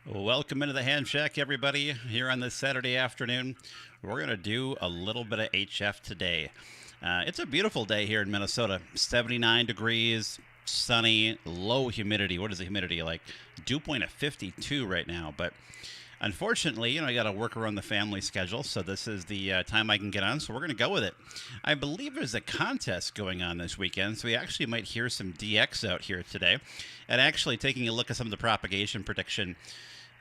Welcome into the Hand Shack, everybody. Here on this Saturday afternoon, we're going to do a little bit of HF today. It's a beautiful day here in Minnesota. 79 degrees, sunny, low humidity. What is the humidity like? Dew point at 52 right now. But unfortunately, I got to work around the family schedule, so this is the time I can get on, so we're going to go with it. I believe there's a contest going on this weekend, so we actually might hear some DX out here today. And actually taking a look at some of the propagation prediction,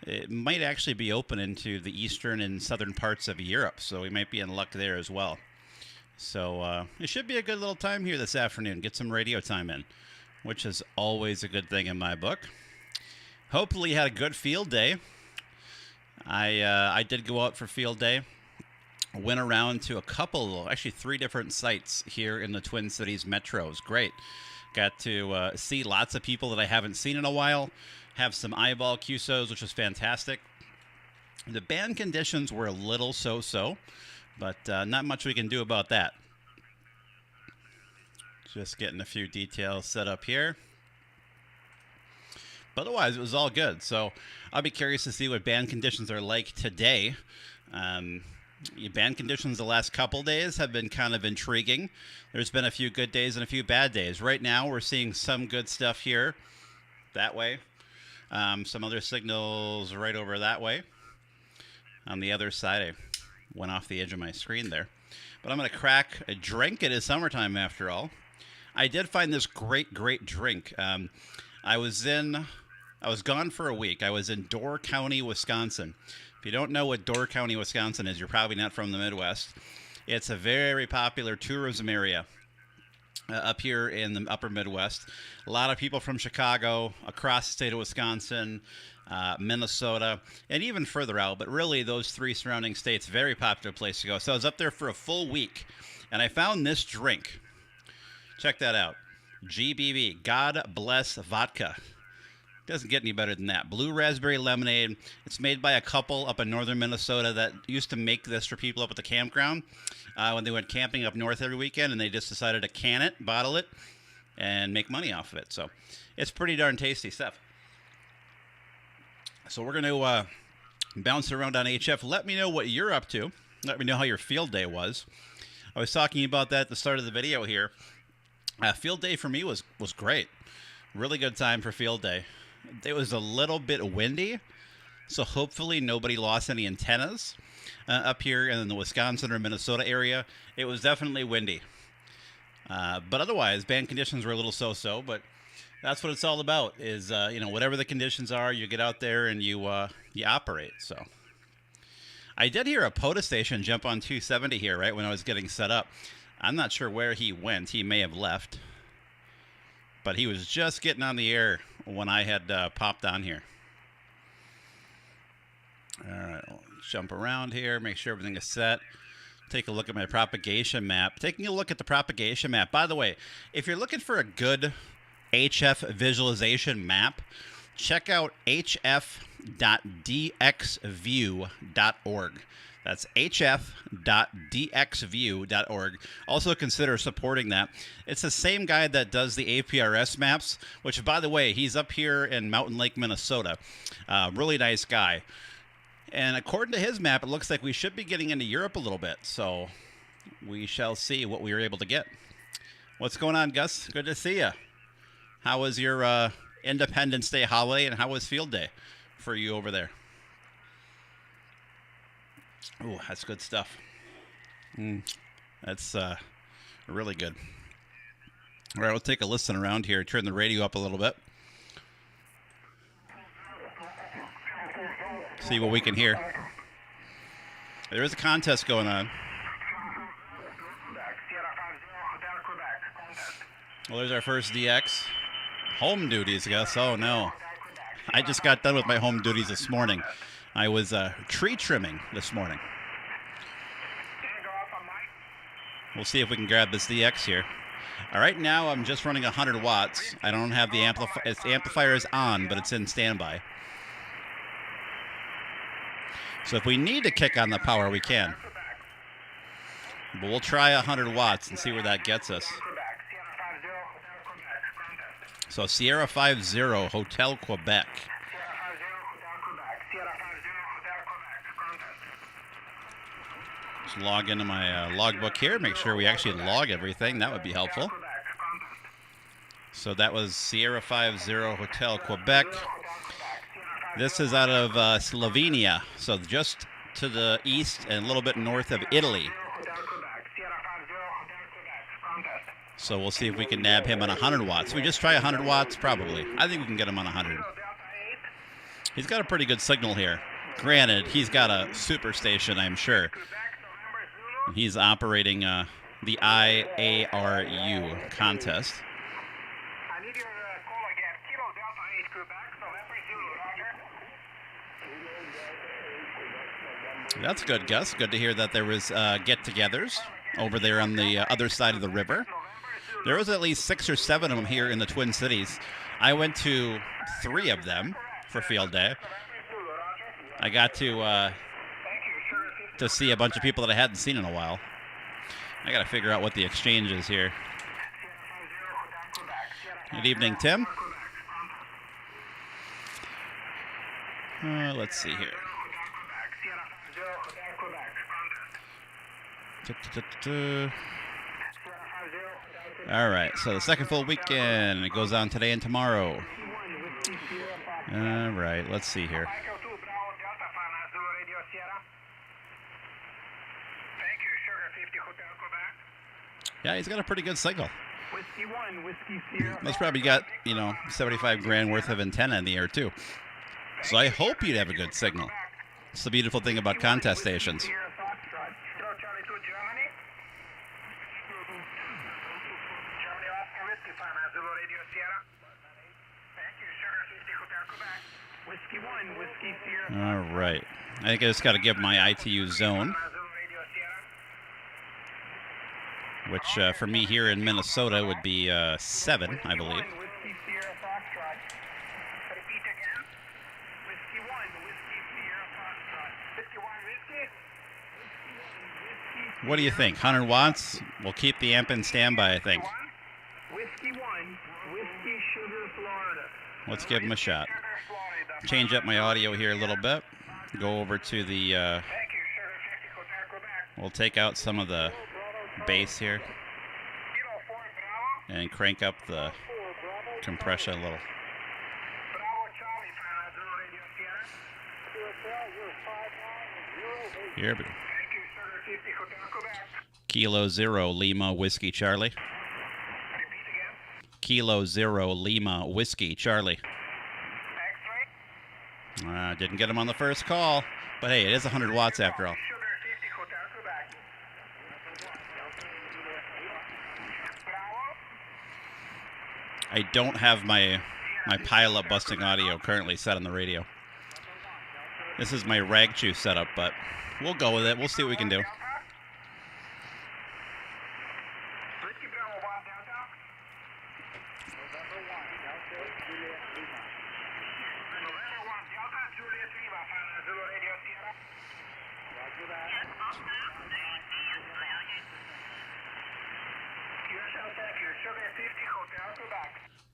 it might actually be open into the eastern and southern parts of Europe, so we might be in luck there as well. So it should be a good little time here this afternoon. Get some radio time in, which is always a good thing in my book. Hopefully you had a good field day. I did go out for field day. Went around to a couple, actually 3 different sites here in the Twin Cities metro. It was great. Got to see lots of people that I haven't seen in a while. Have some eyeball QSOs, which was fantastic. The band conditions were a little so-so, but not much we can do about that. Just getting a few details set up here. But otherwise, it was all good. So I'll be curious to see what band conditions are like today. Band conditions the last couple days have been kind of intriguing. There's been a few good days and a few bad days. Right now, we're seeing some good stuff here, that way. Some other signals right over that way. On the other side, I went off the edge of my screen there. But I'm going to crack a drink. It is summertime after all. I did find this great drink. I was gone for a week. I was in Door County, Wisconsin. If you don't know what Door County, Wisconsin is, you're probably not from the Midwest. It's a very popular tourism area up here in the upper Midwest. A lot of people from Chicago, across the state of Wisconsin, Minnesota, and even further out. But really, those 3 surrounding states, very popular place to go. So I was up there for a full week, and I found this drink. Check that out. GBV, God Bless Vodka. Doesn't get any better than that. Blue raspberry lemonade. It's made by a couple up in northern Minnesota that used to make this for people up at the campground when they went camping up north every weekend, and they just decided to can it, bottle it, and make money off of it. So it's pretty darn tasty stuff. So we're going to bounce around on HF. Let me know what you're up to. Let me know how your field day was. I was talking about that at the start of the video here. Field day for me was great. Really good time for field day. It was a little bit windy, so hopefully nobody lost any antennas up here in the Wisconsin or Minnesota area. It was definitely windy. But otherwise, band conditions were a little so-so, but that's what it's all about is, whatever the conditions are, you get out there and you operate. So I did hear a POTA station jump on 270 here, right, when I was getting set up. I'm not sure where he went. He may have left. But he was just getting on the air when I had popped on here. All right, I'll jump around here, make sure everything is set. Take a look at my propagation map. Taking a look at the propagation map. By the way, if you're looking for a good HF visualization map, check out hf.dxview.org. That's hf.dxview.org. Also consider supporting that. It's the same guy that does the APRS maps, which, by the way, he's up here in Mountain Lake, Minnesota. Really nice guy. And according to his map, it looks like we should be getting into Europe a little bit. So we shall see what we were able to get. What's going on, Gus? Good to see you. How was your Independence Day holiday, and how was field day for you over there? Oh, that's good stuff. That's really good. All right, we'll take a listen around here. Turn the radio up a little bit. See what we can hear. There is a contest going on. Well, there's our first DX. Home duties, Gus. Oh, no. I just got done with my home duties this morning. I was tree trimming this morning. We'll see if we can grab this DX here. All right, now I'm just running 100 watts. I don't have the amplifier. The amplifier is on, but it's in standby. So if we need to kick on the power, we can. But we'll try 100 watts and see where that gets us. So Sierra 50, Hotel Quebec. log into my logbook here, make sure we actually log everything. That would be helpful. So that was Sierra 50 Hotel Quebec. This is out of Slovenia, so just to the east and a little bit north of Italy. So we'll see if we can nab him on 100 watts. We just try 100 watts? Probably. I think we can get him on 100. He's got a pretty good signal here. Granted, he's got a super station, I'm sure. He's operating the IARU contest. That's good, Gus. Good to hear that there was get-togethers over there on the other side of the river. There was at least 6 or 7 of them here in the Twin Cities. I went to 3 of them for field day. I got to see a bunch of people that I hadn't seen in a while. I got to figure out what the exchange is here. Good evening, Tim. Let's see here. All right, so the second full weekend, it goes on today and tomorrow. All right, let's see here. Yeah, he's got a pretty good signal. That's probably got, 75 grand worth of antenna in the air, too. So I hope you'd have a good signal. It's the beautiful thing about contest stations. All right. I think I just got to give my ITU zone, which for me here in Minnesota would be 7, I believe. What do you think? 100 watts? We'll keep the amp in standby, I think. Let's give him a shot. Change up my audio here a little bit. Go over to the... we'll take out some of the bass here. And crank up the compression a little. Here we go. Kilo 0 Lima Whiskey Charlie. Kilo 0 Lima Whiskey Charlie. Didn't get him on the first call, but hey, it is 100 watts after all. I don't have my pileup busting audio currently set on the radio. This is my ragchew setup, but we'll go with it. We'll see what we can do.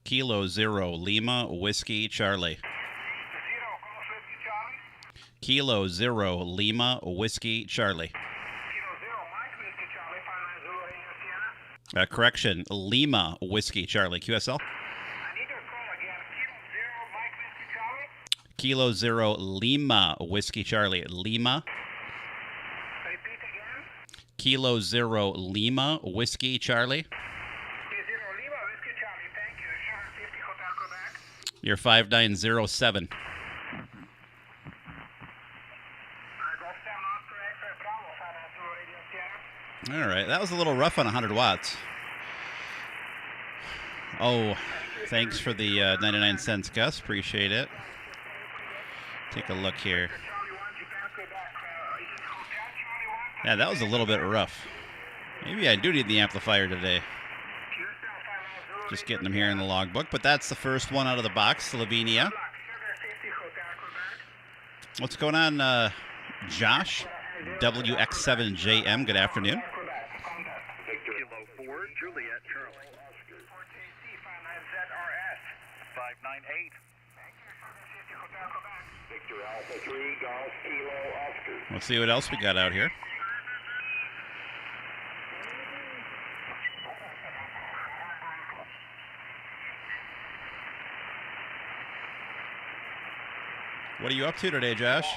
Kilo 0 Lima Whiskey Charlie. Kilo 0 Lima Whiskey Charlie. Correction, Lima Whiskey Charlie. QSL? Kilo 0 Lima Whiskey Charlie. Lima. Kilo 0 Lima Whiskey Charlie. You're 5907. All right, that was a little rough on 100 watts. Oh, thanks for the 99 cents, Gus. Appreciate it. Take a look here. Yeah, that was a little bit rough. Maybe I do need the amplifier today. Just getting them here in the logbook, but that's the first one out of the box, Slovenia. What's going on, Josh? WX7JM, good afternoon. Let's see what else we got out here. What are you up to today, Josh?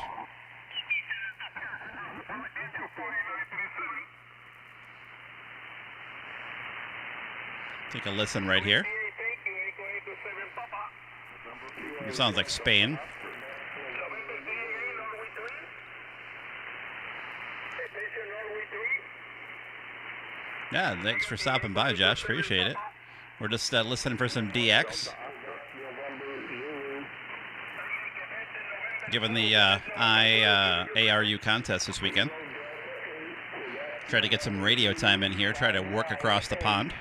Take a listen right here. It sounds like Spain. Yeah, thanks for stopping by, Josh. Appreciate it. We're just listening for some DX. Given the ARU contest this weekend. Try to get some radio time in here. Try to work across the pond.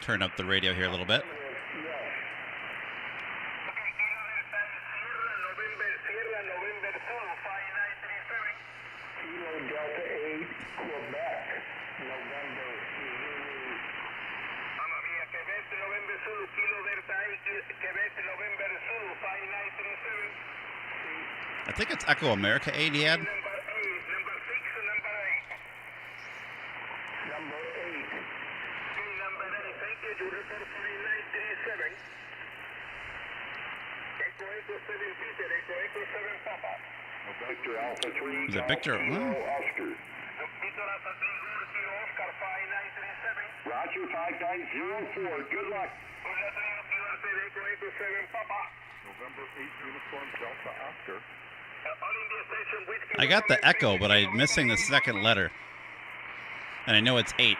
Turn up the radio here a little bit. I think it's Echo America 8 he had. Is it Victor? Roger, 5904. Good luck. November 8 Uniform Delta Oscar. I got the echo, but I'm missing the second letter. And I know it's 8.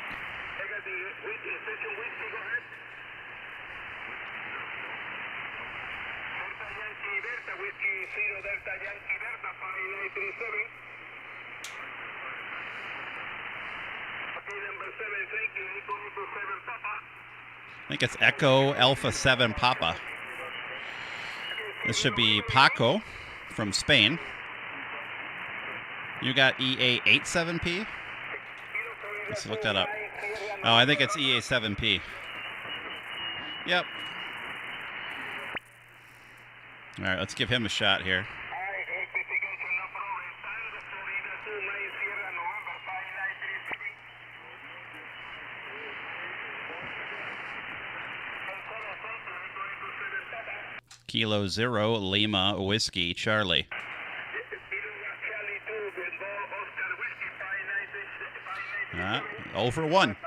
I think it's Echo Alpha 7 Papa. This should be Paco from Spain. You got EA87P? Let's look that up. Oh, I think it's EA7P. Yep. All right, let's give him a shot here. Kilo 0 Lima Whiskey Charlie. 0 for 1.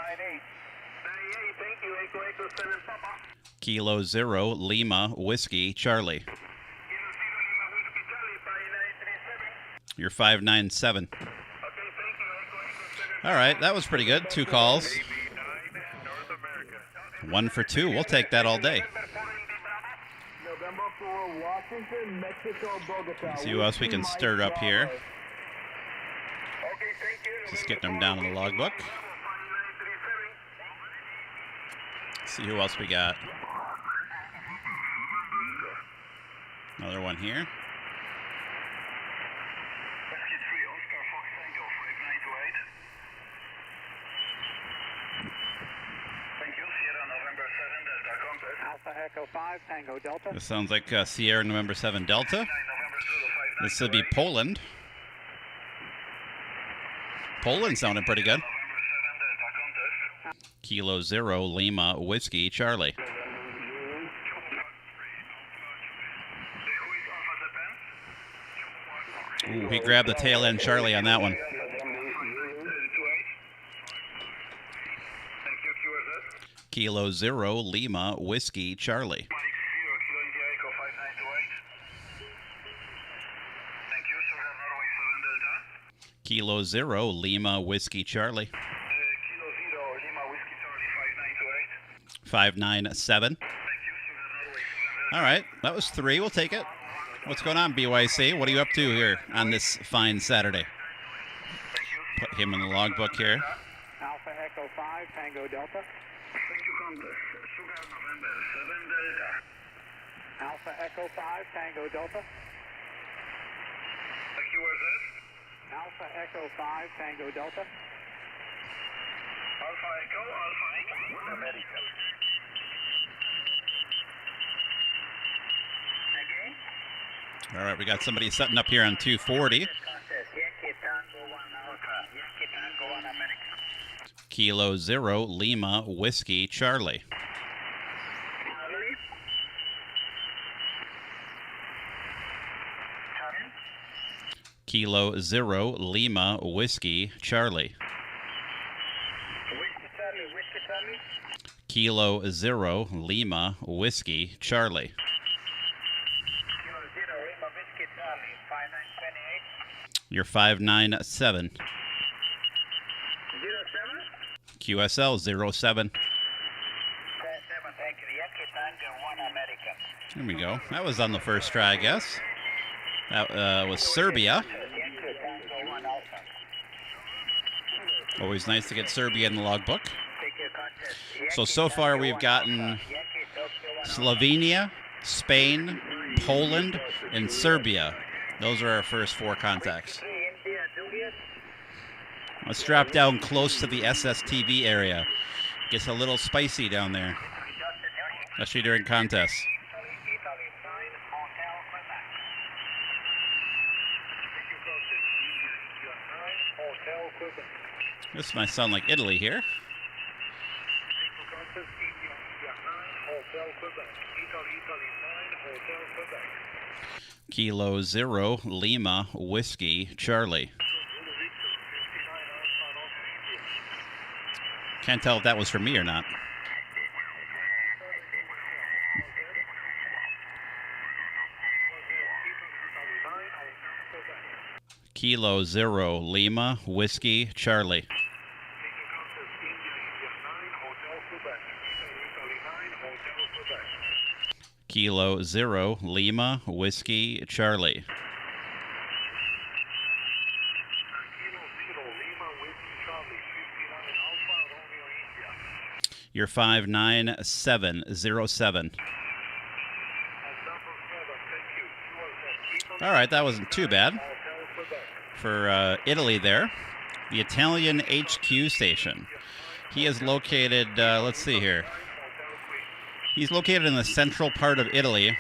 Kilo 0 Lima Whiskey Charlie. You're 597. All right, that was pretty good. 2 calls. 1 for 2. We'll take that all day. Let's see who else we can stir up here. Just getting them down in the logbook. Let's see who else we got. Another one here. Echo 5, Tango Delta. This sounds like Sierra November 7 Delta. This would be Poland. Poland sounded pretty good. Kilo 0 Lima Whiskey Charlie. Ooh, he grabbed the tail end Charlie on that one. Kilo 0 Lima Whiskey Charlie. Kilo 0 Lima Whiskey Charlie. 597. All right, that was 3. We'll take it. What's going on, BYC? What are you up to here on this fine Saturday? Put him in the logbook here. Alpha Echo 5, Tango Delta. Alpha Echo 5, Tango Delta. Alpha Echo 5, Tango Delta. Alpha Echo, America. All right, we got somebody setting up here on 240. Kilo 0 Lima Whiskey Charlie. Kilo 0 Lima Whiskey Charlie. Kilo 0 Lima Whiskey Charlie. You're 597. QSL 07. There we go. That was on the first try, I guess. That was Serbia. Always nice to get Serbia in the logbook. So far we've gotten Slovenia, Spain, Poland, and Serbia. Those are our first 4 contacts. Let's drop down close to the SSTV area. Gets a little spicy down there, especially during contests. This might sound like Italy here. Kilo 0 Lima Whiskey Charlie. Can't tell if that was for me or not. Kilo 0 Lima Whiskey Charlie. Kilo 0 Lima Whiskey Charlie. You're 59707. All right, that wasn't too bad for Italy there. The Italian HQ station. He is located, let's see here. He's located in the central part of Italy,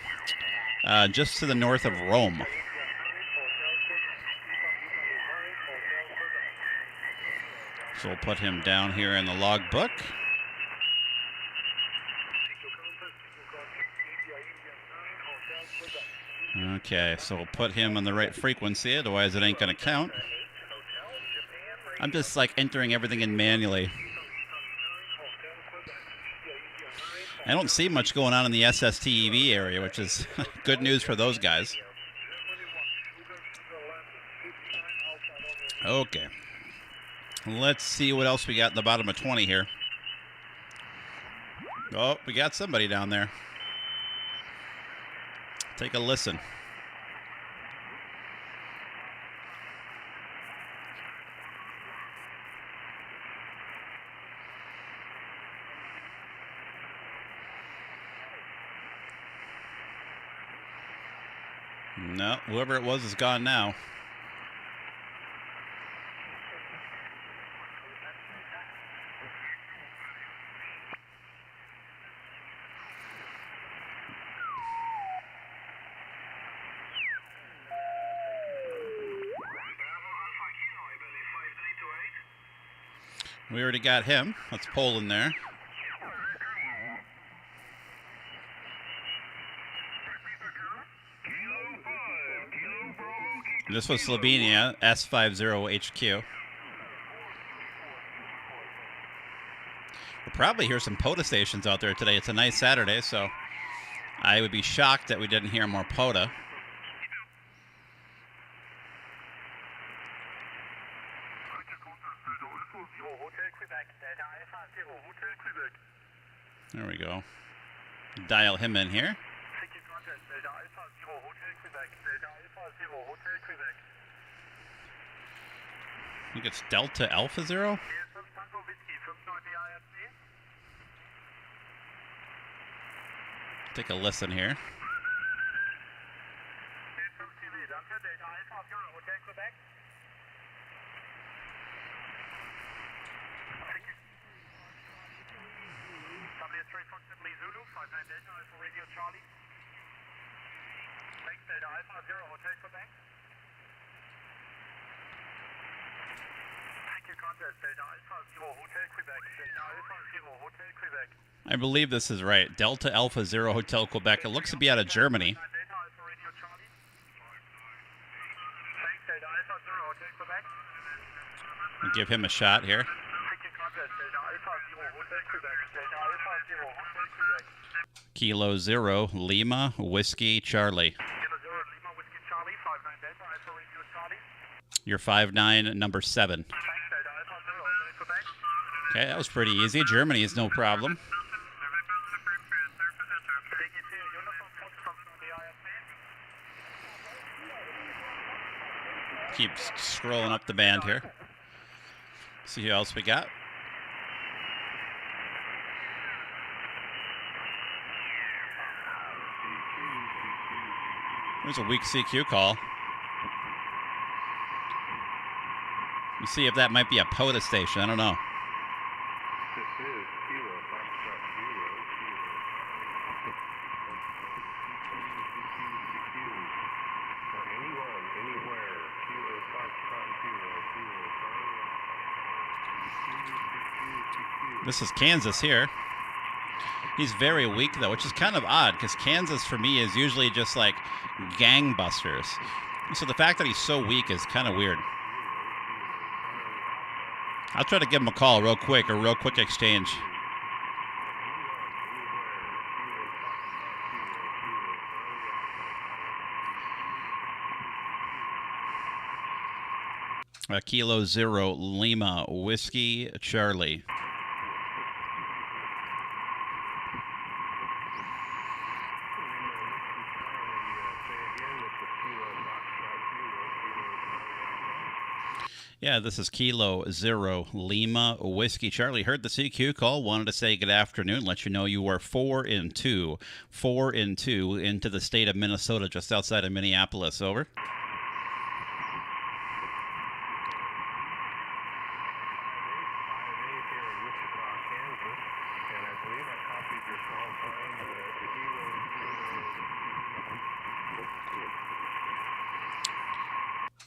just to the north of Rome. So we'll put him down here in the logbook. Okay, so we'll put him on the right frequency, otherwise it ain't going to count. I'm just like entering everything in manually. I don't see much going on in the SSTEV area, which is good news for those guys. Okay. Let's see what else we got in the bottom of 20 here. Oh, we got somebody down there. Take a listen. No, whoever it was is gone now. We already got him. That's Poland there. This was Slovenia, S50HQ. We'll probably hear some POTA stations out there today. It's a nice Saturday, so I would be shocked that we didn't hear more POTA. There we go. Dial him in here. I think it's Delta Alpha Zero. Take a listen here. I believe this is right. Delta Alpha Zero Hotel Quebec. It looks to be out of Germany. We'll give him a shot here. Kilo 0 Lima Whiskey Charlie. You're 5'9", number 7. Okay, that was pretty easy. Germany is no problem. Keep scrolling up the band here. See who else we got. There's a weak CQ call. You see if that might be a POTA station. I don't know. This is Kilo Foxtrot 0, for anyone, anywhere, Kilo Foxtrot 0, This is Kansas here. He's very weak, though, which is kind of odd, because Kansas, for me, is usually just like gangbusters. So the fact that he's so weak is kind of weird. I'll try to give him a call real quick, a real quick exchange. Kilo 0 Lima Whiskey Charlie. Yeah, this is Kilo 0 Lima Whiskey Charlie. Heard the CQ call. Wanted to say good afternoon. Let you know you are 4-2. 4-2 into the state of Minnesota, just outside of Minneapolis. Over.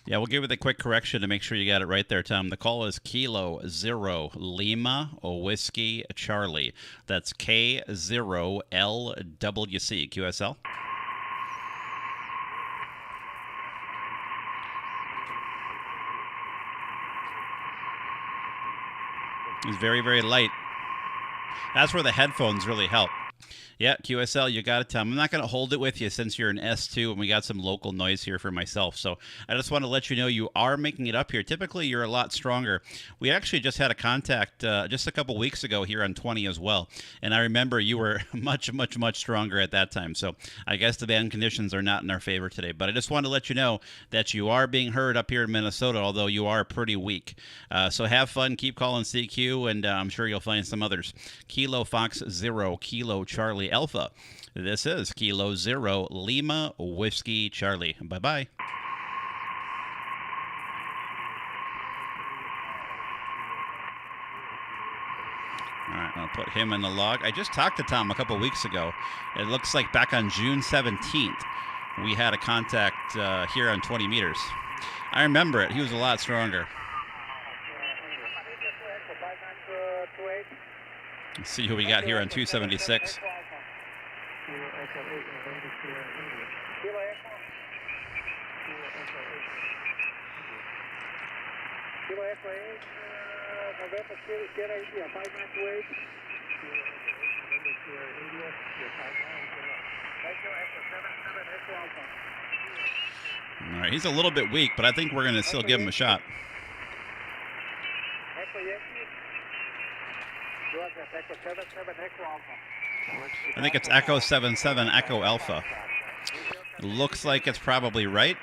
Yeah, we'll give it a quick correction to make sure you got it right there, Tom. The call is Kilo 0 Lima Whiskey Charlie. That's K0LWC. QSL. It's very, very light. That's where the headphones really help. Yeah, QSL, you got it, Tom. I'm not going to hold it with you since you're an S2 and we got some local noise here for myself. So I just want to let you know you are making it up here. Typically, you're a lot stronger. We actually just had a contact just a couple weeks ago here on 20 as well. And I remember you were much, much, much stronger at that time. So I guess the band conditions are not in our favor today. But I just want to let you know that you are being heard up here in Minnesota, although you are pretty weak. So have fun. Keep calling CQ, and I'm sure you'll find some others. Kilo Fox 0, Kilo Charlie Alpha. This is Kilo 0 Lima Whiskey Charlie. Bye-bye. All right, I'll put him in the log. I just talked to Tom a couple weeks ago. It looks like back on June 17th, we had a contact here on 20 meters. I remember it. He was a lot stronger. Let's see who we got here on 276. All right, he's a little bit weak, but I think we're going to still give him a shot. I think it's Echo 77 Echo Alpha. It looks like it's probably right.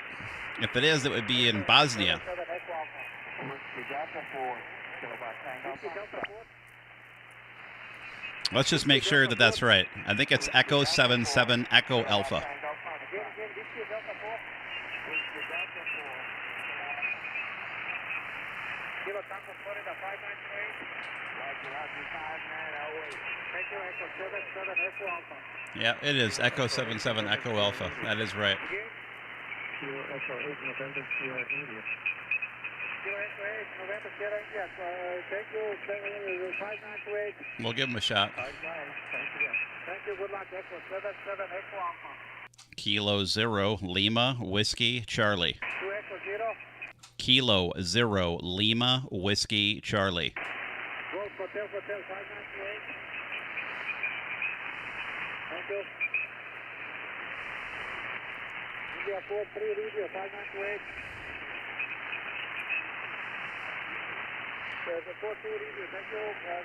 If it is, it would be in Bosnia. Let's just make sure that that's right. I think it's Echo 77 Echo Alpha. Yeah, it is Echo 77 Echo Alpha. That is right. We'll give him a shot. Kilo 0 Lima Whiskey Charlie. Kilo 0 Lima Whiskey Charlie. Golf Hotel 598. Thank you. India 43 Radio 598. There's a 42 Radio, thank you.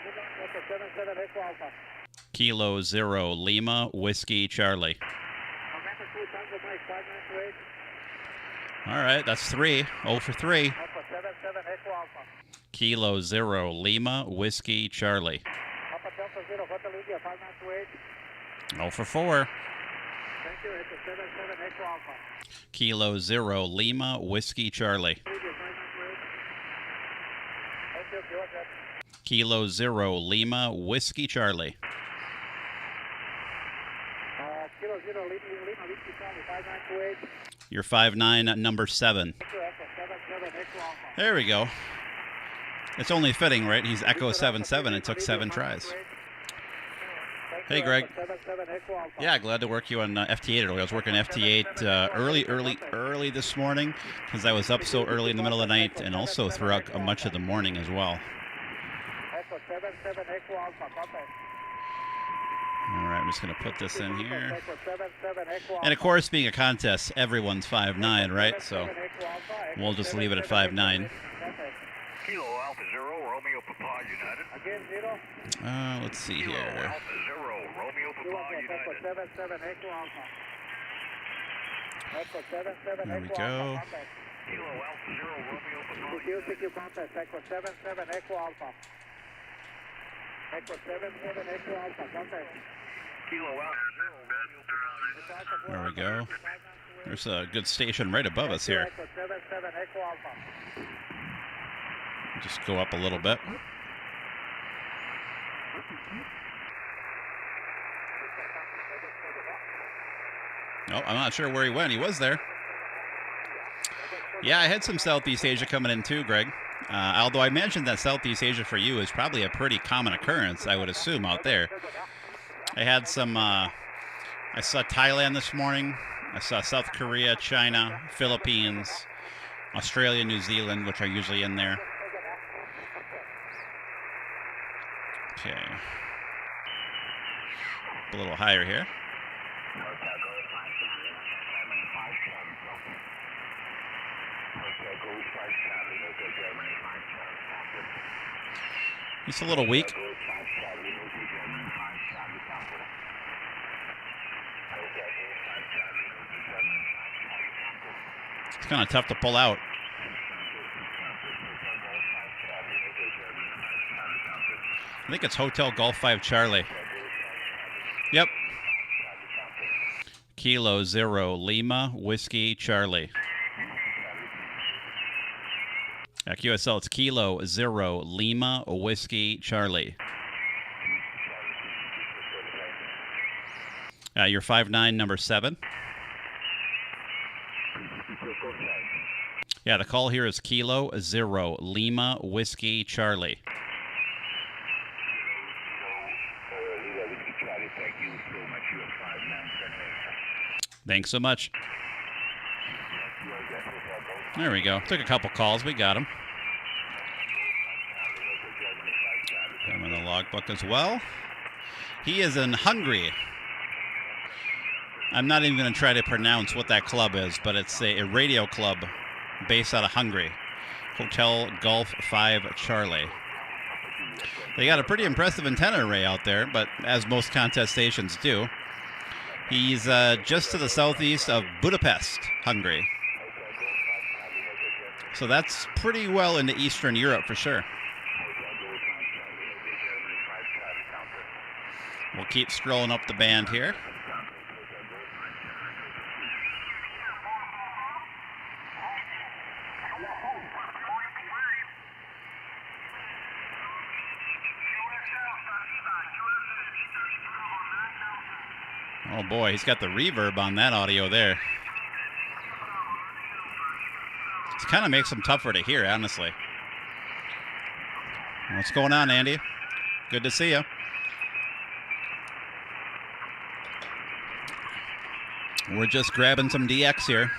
Good luck. That's a 77 Echo Alpha. Kilo 0 Lima Whiskey Charlie. November 2 Tango Mike 598. All right, that's 3. 0 for 3. Alpha 77 Echo Alpha. Kilo 0 Lima Whiskey Charlie. Alpha Delta 0 Hotel India 598. 0 for 4. Thank you. It's a 77 Echo Alpha. Kilo 0 Lima Whiskey Charlie. Radio 598. Thank you. Go ahead. Kilo 0 Lima Whiskey Charlie. Kilo 0 Lima Whiskey Charlie 598. Your 5-9 number 7. Thank you. Echo 77 Echo Alpha. There we go. It's only fitting, right? He's Echo 7-7. It took 7 tries. Hey, Greg. Yeah, glad to work you on FT8 early. I was working FT8 early this morning because I was up so early in the middle of the night and also throughout much of the morning as well. Echo 77 Echo Alpha. Contact. All right, I'm just going to put this in here. Echo 77 Echo And of course, being a contest, everyone's 5'9", right? So we'll just leave it at 5'9". Kilo Alpha 0, Romeo Papa United. Again 0. Let's see Kilo here. Alpha 0, Romeo Papa Echo United. 77 Echo Alpha. Echo 77 There we Echo go. Alpha. Contact. Kilo Alpha 0, Romeo Papa CQ contact. Echo 77 Echo Alpha. Echo 77 Echo Alpha. Contact. Kilo Alpha 0, Romeo Papa United. There we go. There's a good station right above us here. Echo 77 Echo Alpha. Just go up a little bit. Oh, I'm not sure where he went. He was there. Yeah, I had some Southeast Asia coming in too, Greg. Although I mentioned that Southeast Asia for you is probably a pretty common occurrence, I would assume, out there. I had some, I saw Thailand this morning. I saw South Korea, China, Philippines, Australia, New Zealand, which are usually in there. Okay. A little higher here. It's a little weak. It's kind of tough to pull out. I think it's Hotel Golf 5 Charlie. Yep. Kilo 0 Lima Whiskey Charlie. At QSL, it's Kilo 0 Lima Whiskey Charlie. Your 5'9", number 7. Yeah, the call here is Kilo 0 Lima Whiskey Charlie. Thanks so much. There we go. Took a couple calls. We got him. Got him in the logbook as well. He is in Hungary. I'm not even going to try to pronounce what that club is, but it's a radio club based out of Hungary. Hotel Golf 5 Charlie. They got a pretty impressive antenna array out there, but as most contest stations do. He's just to the southeast of Budapest, Hungary. So that's pretty well into Eastern Europe for sure. We'll keep scrolling up the band here. Oh boy, he's got the reverb on that audio there. It kind of makes them tougher to hear, honestly. What's going on, Andy? Good to see you. We're just grabbing some DX here.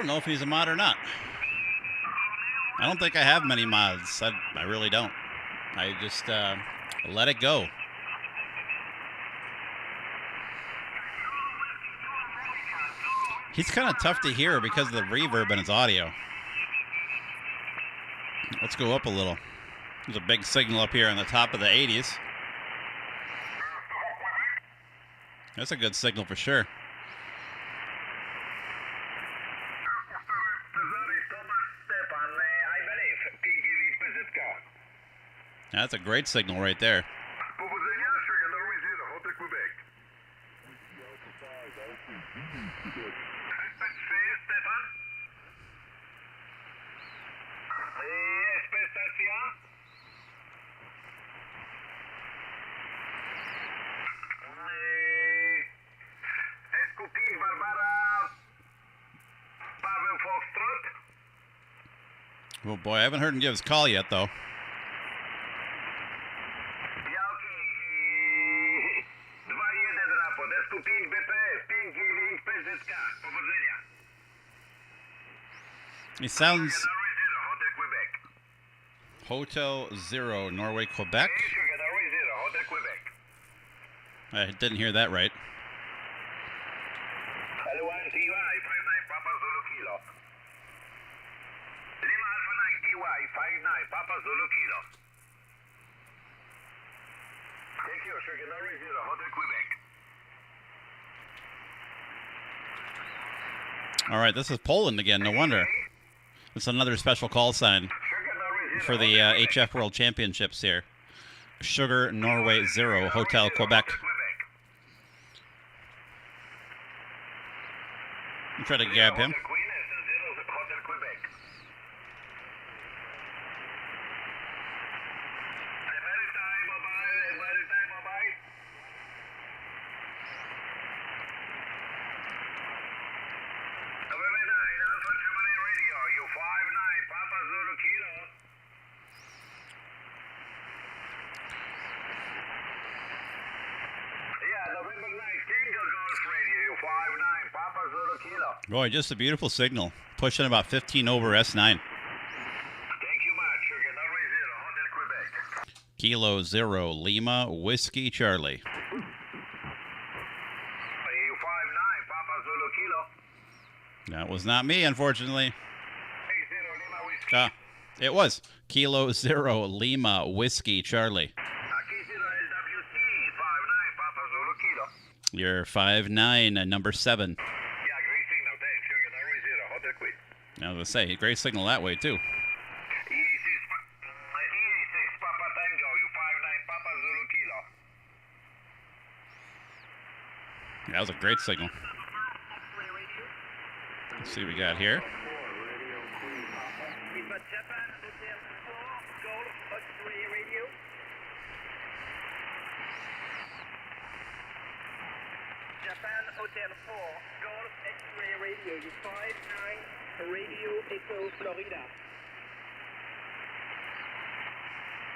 don't know if he's a mod or not. I don't think I have many mods. I really don't. I just let it go. He's kind of tough to hear because of the reverb in his audio. Let's go up a little. There's a big signal up here on the top of the 80s. That's a good signal for sure. That's a great signal right there. Oh boy, I haven't heard him give his call yet, though. He sounds... Hotel Zero, Norway, Quebec. I didn't hear that right. All right, this is Poland again. No wonder. It's another special call sign for the HF World Championships here. Sugar Norway Zero, Hotel Quebec. I'm trying to grab him. Boy, just a beautiful signal. Pushing about 15 over S9. Thank you much. Norway Zero, Hotel Quebec. Kilo Zero, Lima, Whiskey, Charlie. 59, Papa Zulu Kilo. That was not me, unfortunately. 80 Lima Whiskey. Ah, it was. Kilo Zero, Lima, Whiskey, Charlie. K0LWC, 59, Papa Zulu Kilo. You're 5'9", number 7. I was going to say, great signal that way, too. E6 Papa Tango, you 59 Papa Zulu Kilo. That was a great signal. Let's see what we got here. Japan Hotel 4, Golf X-ray radio, you 59 Radio Echo Florida.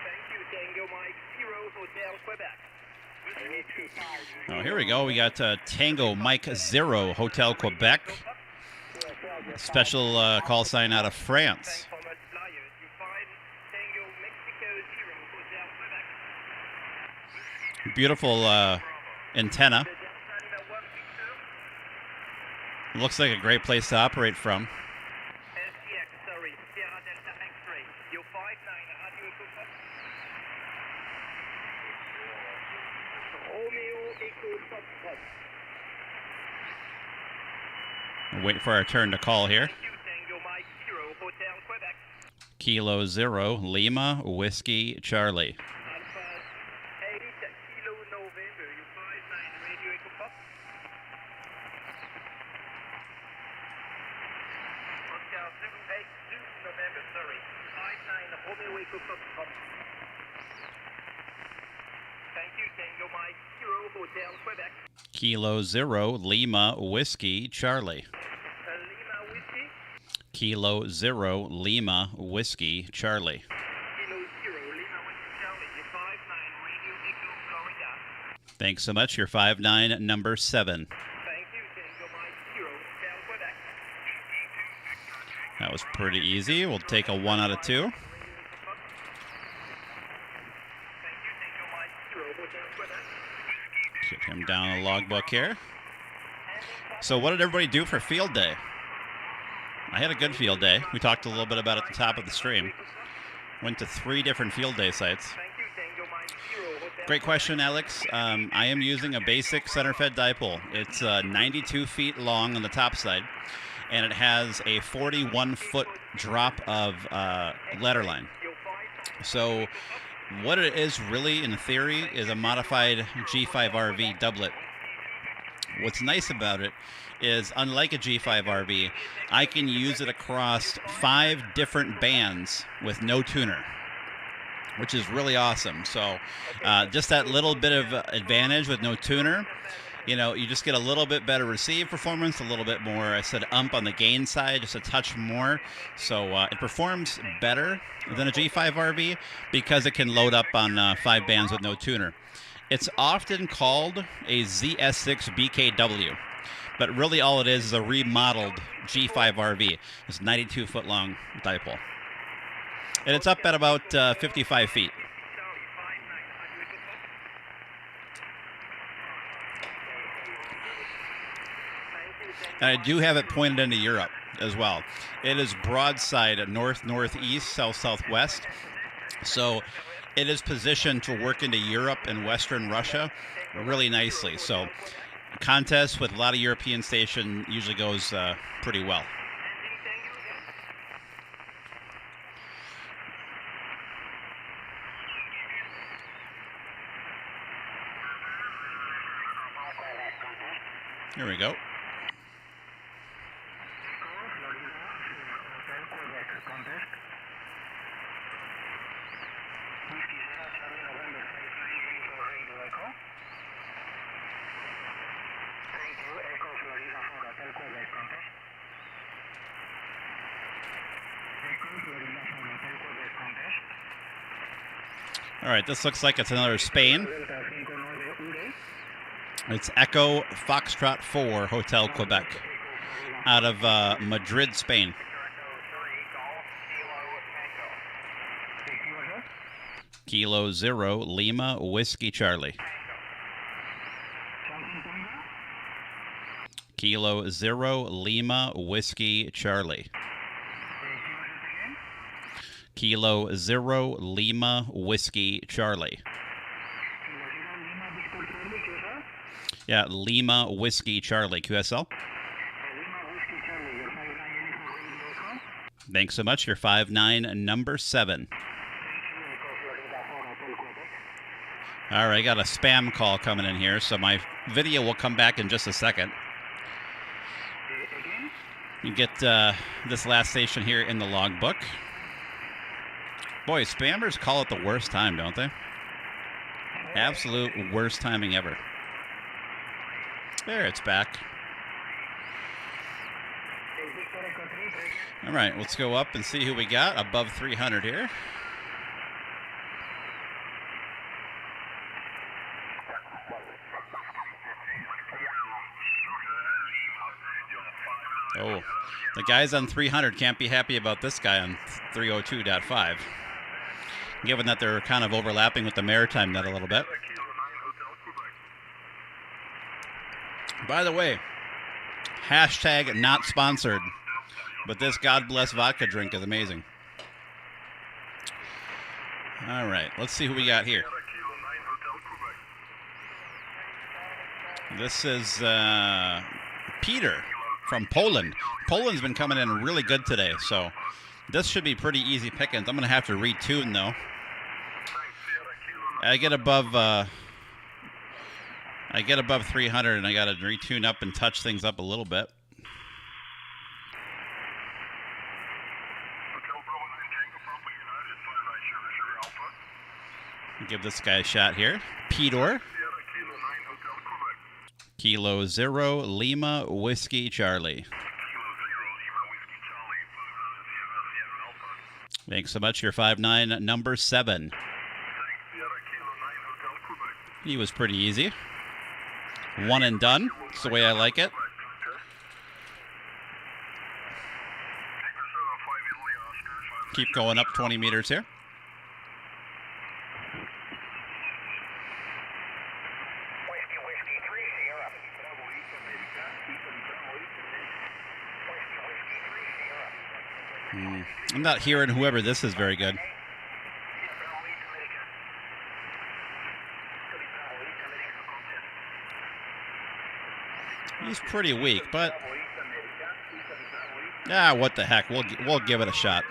Thank you, Tango Mike 0 Hotel Quebec. Oh, here we go. We got Tango Mike 0 Hotel Quebec. Special call sign out of France. Beautiful antenna. Looks like a great place to operate from. We'll wait for our turn to call here. Kilo Zero, Lima, Whiskey, Charlie. Kilo Zero, Lima, Whiskey, Charlie. Kilo Zero, Lima, Whiskey, Charlie. Thanks so much. You're 5'9", number 7. Thank you, Tango Mike 0 Hotel Quebec. That was pretty easy. We'll take a 1 out of 2. Get him down the logbook here. So what did everybody do for field day? I had a good field day. We talked a little bit about it at the top of the stream. Went to 3 different field day sites. Great question, Alex. I am using a basic center-fed dipole. It's 92 feet long on the top side, and it has a 41-foot drop of ladder line. So what it is really, in theory, is a modified G5RV doublet. What's nice about it is, unlike a G5RV, I can use it across 5 different bands with no tuner, which is really awesome. So just that little bit of advantage with no tuner, you know, you just get a little bit better receive performance, a little bit more, I said, on the gain side, just a touch more. So it performs better than a G5RV because it can load up on 5 bands with no tuner. It's often called a ZS6 BKW, but really all it is a remodeled G5RV. It's 92-foot long dipole. And it's up at about 55 feet. And I do have it pointed into Europe as well. It is broadside at north-northeast, south-southwest. So it is positioned to work into Europe and Western Russia really nicely. So contests with a lot of European station usually goes pretty well. Here we go. All right, this looks like it's another Spain. It's Echo Foxtrot 4 Hotel Quebec out of Madrid, Spain. Kilo 0 Lima Whiskey Charlie. Kilo 0 Lima Whiskey Charlie. Kilo 0 Lima Whiskey Charlie. Yeah, Lima Whiskey Charlie. QSL. Thanks so much. Your 5-9, number 7. All right, got a spam call coming in here, so my video will come back in just a second. You get this last station here in the logbook. Boy, spammers call it the worst time, don't they? Absolute worst timing ever. There, it's back. All right, let's go up and see who we got above 300 here. Oh, the guys on 300 can't be happy about this guy on 302.5, given that they're kind of overlapping with the maritime net a little bit. By the way, hashtag not sponsored, but this God Bless vodka drink is amazing. All right, let's see who we got here. This is Peter from Poland. Poland's been coming in really good today, so this should be pretty easy pickings. I'm going to have to retune, though. I get above 300, and I got to retune up and touch things up a little bit. Give this guy a shot here. Peter. Kilo 0 Lima Whiskey Charlie. Thanks so much. Your 5-9, number 7. He was pretty easy. One and done. That's the way I like it. Keep going up 20 meters here. Whiskey, Whiskey 3, Sierra. Whiskey, Whiskey 3, Sierra. I'm not hearing whoever this is very good. He's pretty weak, but what the heck? We'll give it a shot.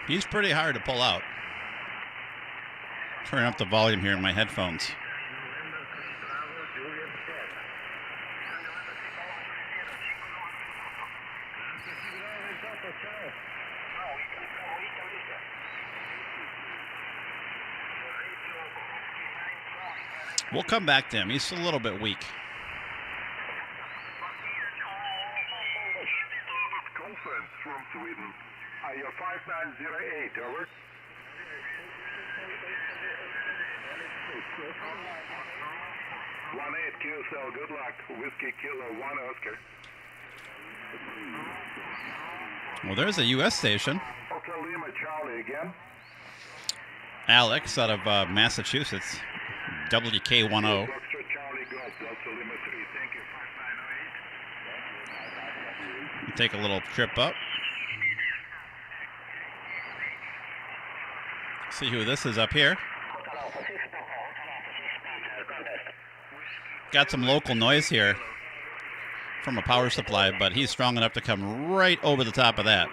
He's pretty hard to pull out. Turn up the volume here in my headphones. We'll come back to him. He's a little bit weak. Conference from Sweden. Your 5908, over. 18 K0L, good luck. Whiskey Kilo 1 Oscar. Well, there's a U.S. station. Hotel Lima Charlie again. Alex out of Massachusetts. WK10. Extra Charlie Golf, Delta Lima 3, thank you. 5908. Take a little trip up. See who this is up here. Got some local noise here from a power supply, but he's strong enough to come right over the top of that.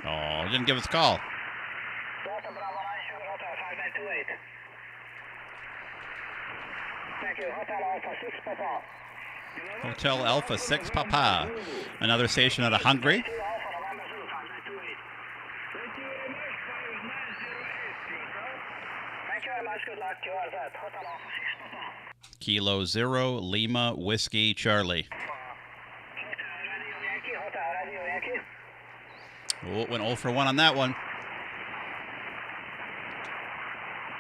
Oh, didn't give us a call. Thank you. Hotel Alpha 6 Papa. Hotel Alpha 6 Papa. Another station out of Hungary. Thank you very much. Good luck. You are that. Hotel Alpha 6 Papa. Kilo 0 Lima Whiskey Charlie. Radio Yankee. Hotel Radio Yankee. Oh, it went 0 for 1 on that one.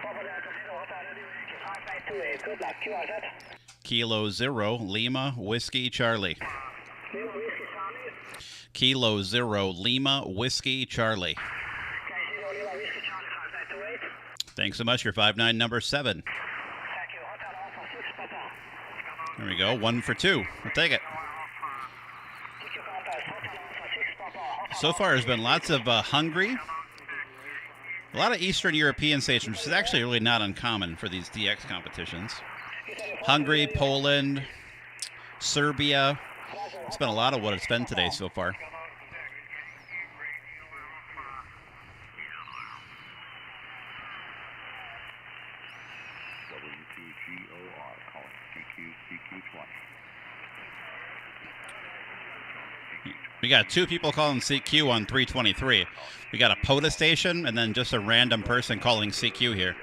Papa Delta Zero. Hotel Radio Yankee 5928. Good luck. You are that. Kilo 0 Lima Whiskey Charlie. Lima Whiskey Charlie. Kilo 0 Lima Whiskey Charlie. K0 Lima Whiskey Charlie 5928. Thanks so much. Your 59 number 7. Thank you. Hotel Alpha 6 Papa. There we go. 1 for 2. We'll take it. Thank you, Papa. Hotel Alpha 6 Papa. Hotel So far, there's been lots of Hungary. A lot of Eastern European stations, which is actually really not uncommon for these DX competitions. Hungary, Poland, Serbia. It's been a lot of what it's been today so far. WTGOR calling CQ20. We got 2 people calling CQ on 323. We got a POTA station and then just a random person calling CQ here.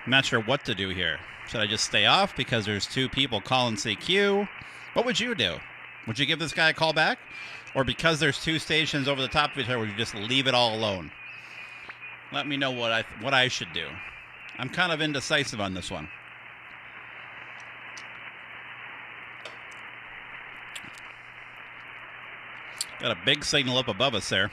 I'm not sure what to do here. Should I just stay off because there's 2 people calling CQ? What would you do? Would you give this guy a call back? Or because there's 2 stations over the top of each other, would you just leave it all alone? Let me know what I should do. I'm kind of indecisive on this one. Got a big signal up above us there.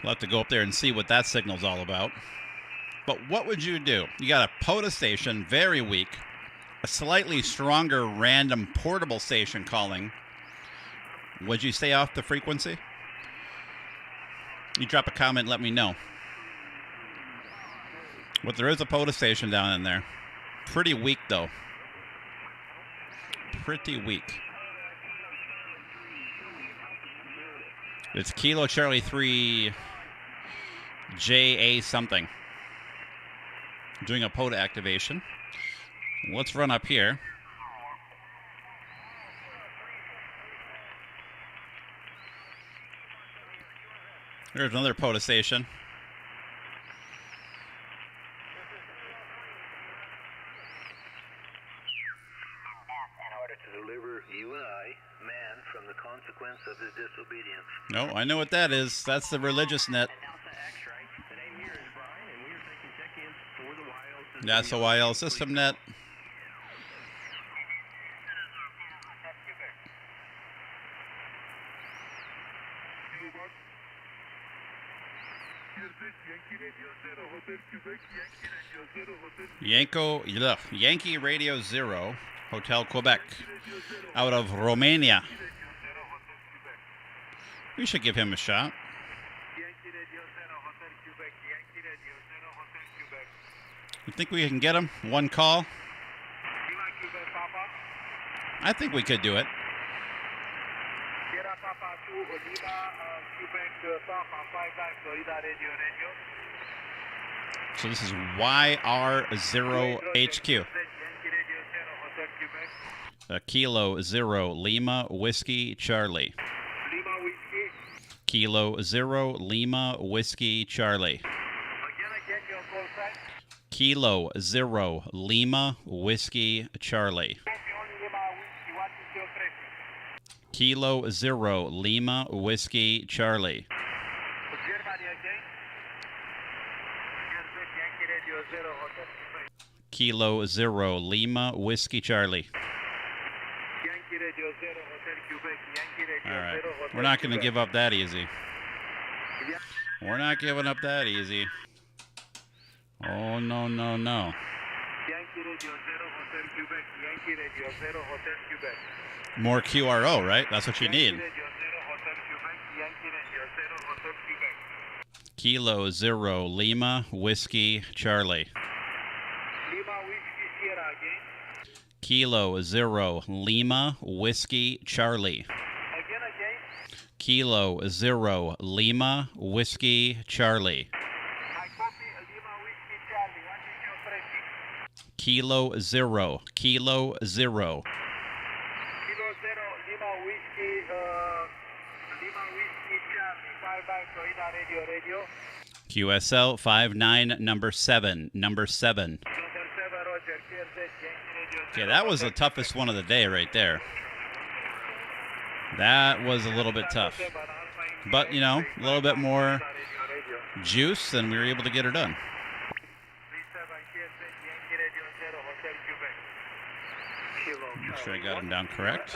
We'll have to go up there and see what that signal's all about. But what would you do? You got a POTA station, very weak. A slightly stronger random portable station calling. Would you stay off the frequency? You drop a comment, let me know. But there is a POTA station down in there. Pretty weak, though. Pretty weak. It's Kilo Charlie 3 JA something. Doing a POTA activation. Let's run up here. There's another POTA station. In order to deliver you and I, man, from the consequence of his disobedience. No, I know what that is. That's the religious net. That's the YL system net. Yankee Radio 0, Hotel Quebec, out of Romania. We should give him a shot. You think we can get him? One call? I think we could do it. So this is YR0HQ. Kilo 0 Lima Whiskey Charlie. Kilo 0 Lima Whiskey Charlie. Kilo 0 Lima Whiskey Charlie. Kilo 0 Lima Whiskey Charlie. Kilo 0 Lima Whiskey Charlie. All right. We're not going to give up that easy. We're not giving up that easy. Oh, no, no, no. More QRO, right? That's what you need. Kilo 0 Lima Whiskey Charlie. Kilo 0 Lima Whiskey Charlie. Kilo 0 Lima Whiskey Charlie. Kilo 0 Kilo 0. QSL 59 number 7 number 7. Okay, that was the toughest one of the day right there. That was a little bit tough. But, you know, a little bit more juice and we were able to get her done. Make sure I got him down correct.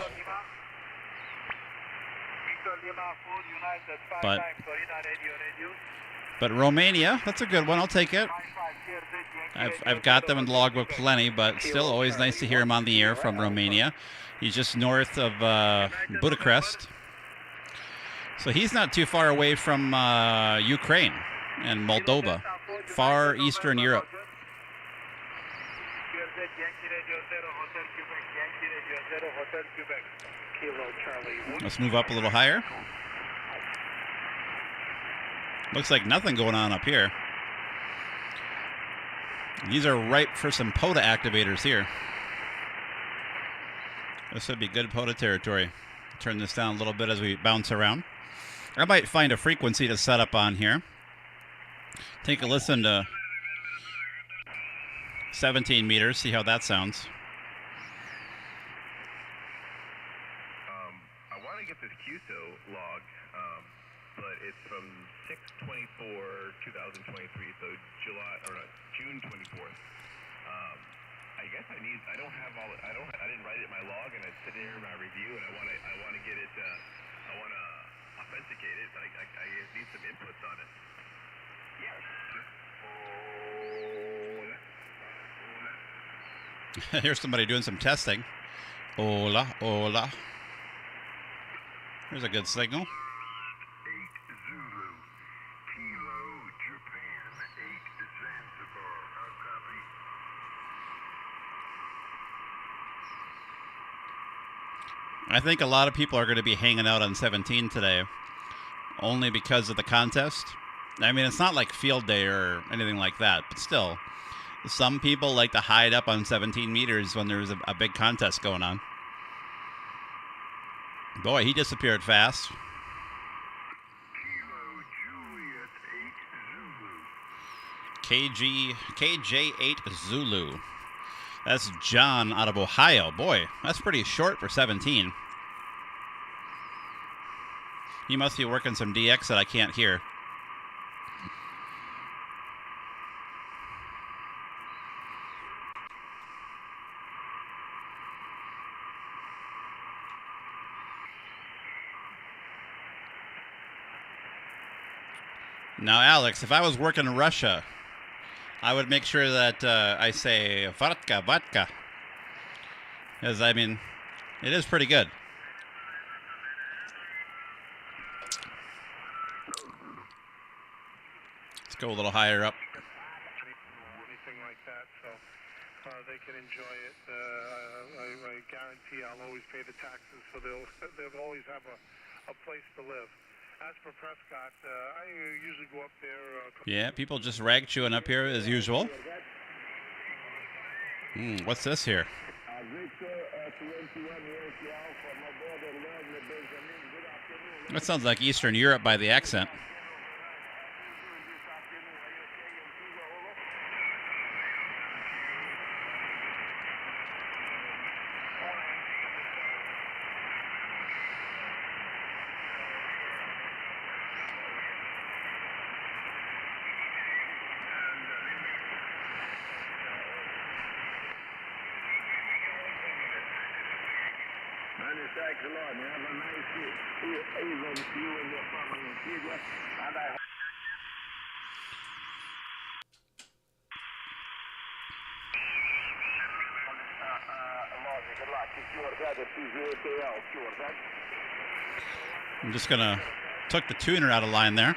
But Romania, that's a good one. I'll take it. I've got them in the logbook plenty, but still always nice to hear him on the air from Romania. He's just north of Budapest. So he's not too far away from Ukraine and Moldova, far Eastern Europe. Let's move up a little higher. Looks like nothing going on up here. These are ripe for some POTA activators here. This would be good POTA territory. Turn this down a little bit as we bounce around. I might find a frequency to set up on here. Take a listen to 17 meters, see how that sounds. I want to get this QSO log, but it's from 6/24/2023, so June 24th. I guess I don't have all. I didn't write it in my log, and it's sitting here in my review, and I want to get it. I want to authenticate it. But I need some inputs on it. Yes. Here's somebody doing some testing. Hola, hola. There's a good signal. I think a lot of people are going to be hanging out on 17 today. only because of the contest. I mean, it's not like field day or anything like that, but still, some people like to hide up on 17 meters when there's a big contest going on. Boy, he disappeared fast. KJ8 Zulu. That's John out of Ohio. Boy, that's pretty short for 17. He must be working some DX that I can't hear. Now, Alex, if I was working in Russia, I would make sure that I say vodka, vodka. Because, I mean, it is pretty good. Let's go a little higher up. Anything like that, so they can enjoy it. I guarantee I'll always pay the taxes, so they'll always have a place to live. As for Prescott, I usually go up there. Yeah, people just rag chewing up here as usual. What's this here? That sounds like Eastern Europe by the accent. Thanks a lot. Have a nice evening to you and your family and children. And I I'm just gonna took the tuner out of line there.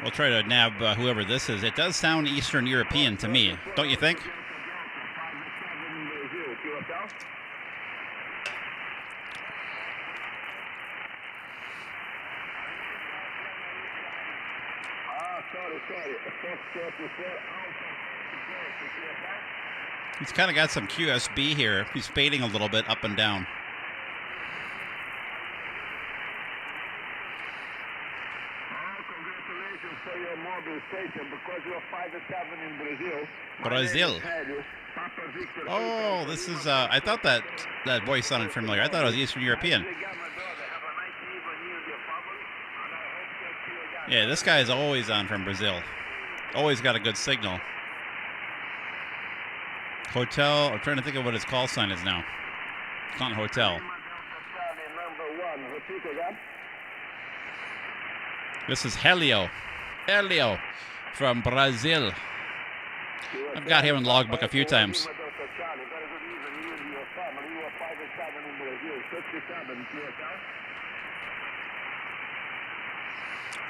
We'll try to nab whoever this is. It does sound Eastern European to me, don't you think? He's kind of got some QSB here. He's fading a little bit up and down. Congratulations for your mobile station because you're 5-7 in Brazil. Brazil. Oh, this is, I thought that voice sounded familiar. I thought it was Eastern European. Yeah, this guy is always on from Brazil. Always got a good signal. Hotel, I'm trying to think of what his call sign is now. It's not hotel. This is Helio. Helio from Brazil. I've got him in logbook a few times.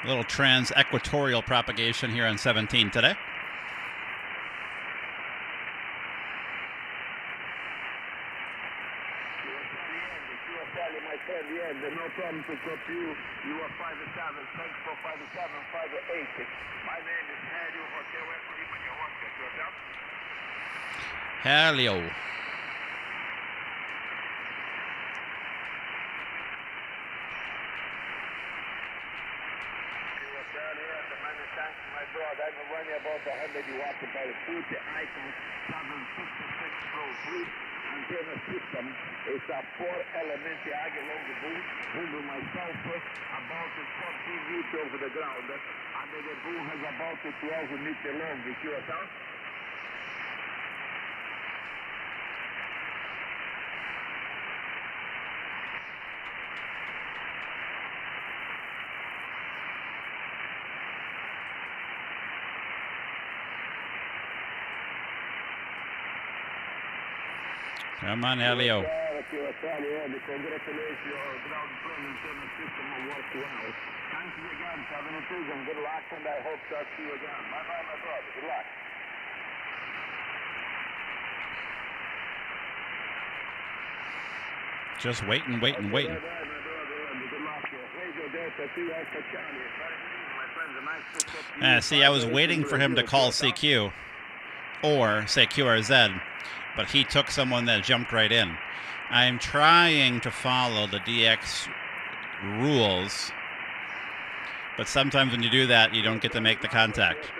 A little trans-equatorial propagation here on 17 today. No problem to copy you. You are 5-7. Thanks for 5-7, 5-8. My name is Helio Hotel Equity when you want to yourself. Helio. My brother, I'm running about 100 watts by the foot. Icon 766 Pro 3 antenna system. It's a 4-element ag along the boom. Moving myself about 14 meters over the ground. And the boom has about 12 meters long. Did you account? Come on, Helio. Congratulations, your ground frame antenna system will work well. Thanks again, 72, good luck, and I hope to see you again. Bye-bye, my brother. Good luck. Just wait and wait and waiting. See, I was waiting for him to call CQ or say QRZ, but he took someone that jumped right in. I'm trying to follow the DX rules, but sometimes when you do that, you don't get to make the contact.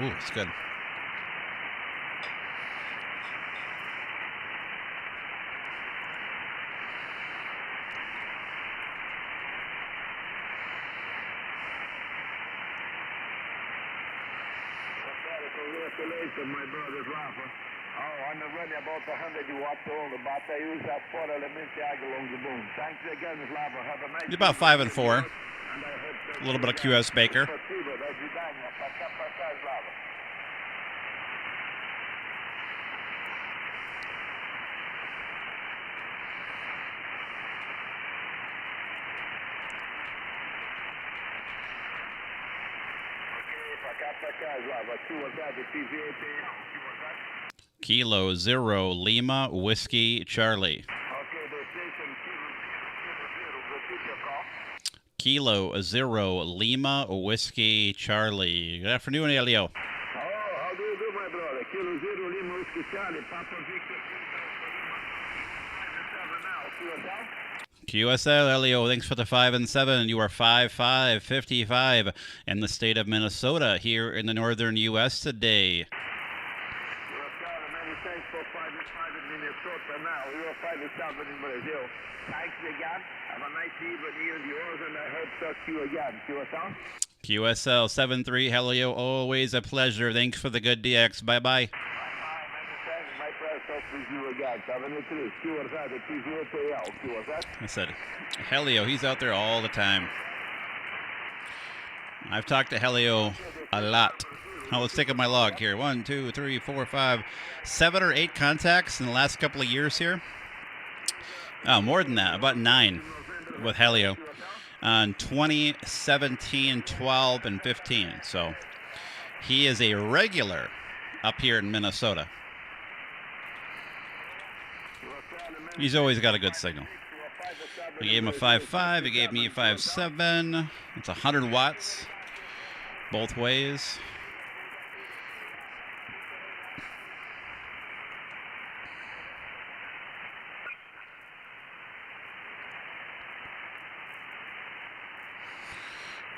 Ooh, it's good. Congratulations, my brother Rafa. Oh, I'm running about 100 watts only, but I use that 4 element tag along the boom. Thanks again, Rafa. Have a nice He's about 5 and 4. A little bit of QS Baker. Kilo 0 Lima Whiskey Charlie. Kilo 0 Lima Whiskey Charlie. Good afternoon, Elio. Oh, how do you do, my brother? Kilo 0 Lima Whiskey Charlie. Papa Victor. QSL, Elio, thanks for the 5 and 7. You are 5-5-55 in the state of Minnesota here in the northern U.S. today. Many thanks for 5 in Minnesota now. You are 5-7 in Brazil. Thanks again. Have a nice evening here in yours, and I hope to talk to you again. QSL? QSL 7-3, Helio, always a pleasure. Thanks for the good DX. Bye-bye. I said, Helio, he's out there all the time. I've talked to Helio a lot. Now let's take up my log here. 1, 2, 3, 4, 5, 7 or 8 contacts in the last couple of years here. Oh, more than that, about 9 with Helio on 2017, 12, and 15. So he is a regular up here in Minnesota. He's always got a good signal. I gave him a 5.5. He gave me a 5.7. It's 100 watts both ways.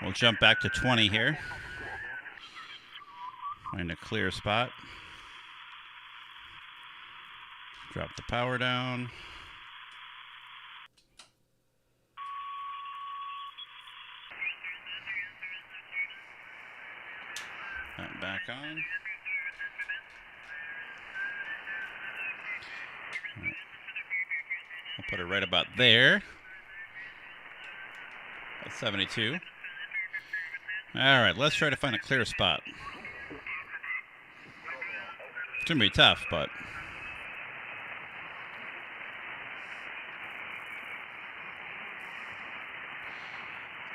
We'll jump back to 20 here. Find a clear spot. Drop the power down. That back on. I'll put it right about there. That's 72. All right, let's try to find a clear spot. It's going to be tough, but...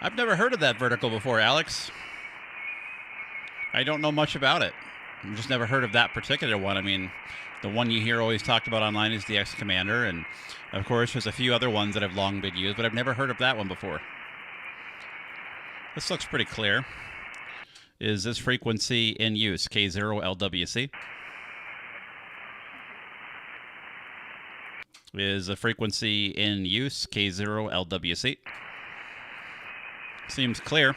I've never heard of that vertical before, Alex. I don't know much about it. I've just never heard of that particular one. I mean, the one you hear always talked about online is the X Commander, and of course there's a few other ones that have long been used, but I've never heard of that one before. This looks pretty clear. Is this frequency in use? K0LWC. Is the frequency in use? K0LWC. Seems clear.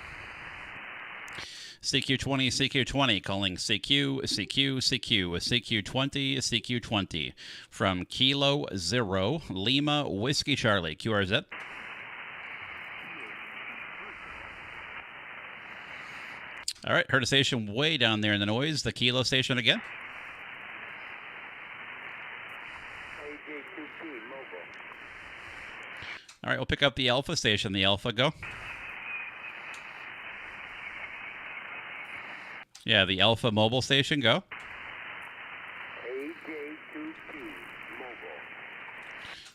CQ20, CQ20, calling CQ, CQ, CQ, CQ20, CQ20 from Kilo 0 Lima Whiskey Charlie, QRZ. All right, heard a station way down there in the noise. The Kilo station again. All right, we'll pick up the Alpha station. The Alpha, go. Yeah, the Alpha mobile station, go.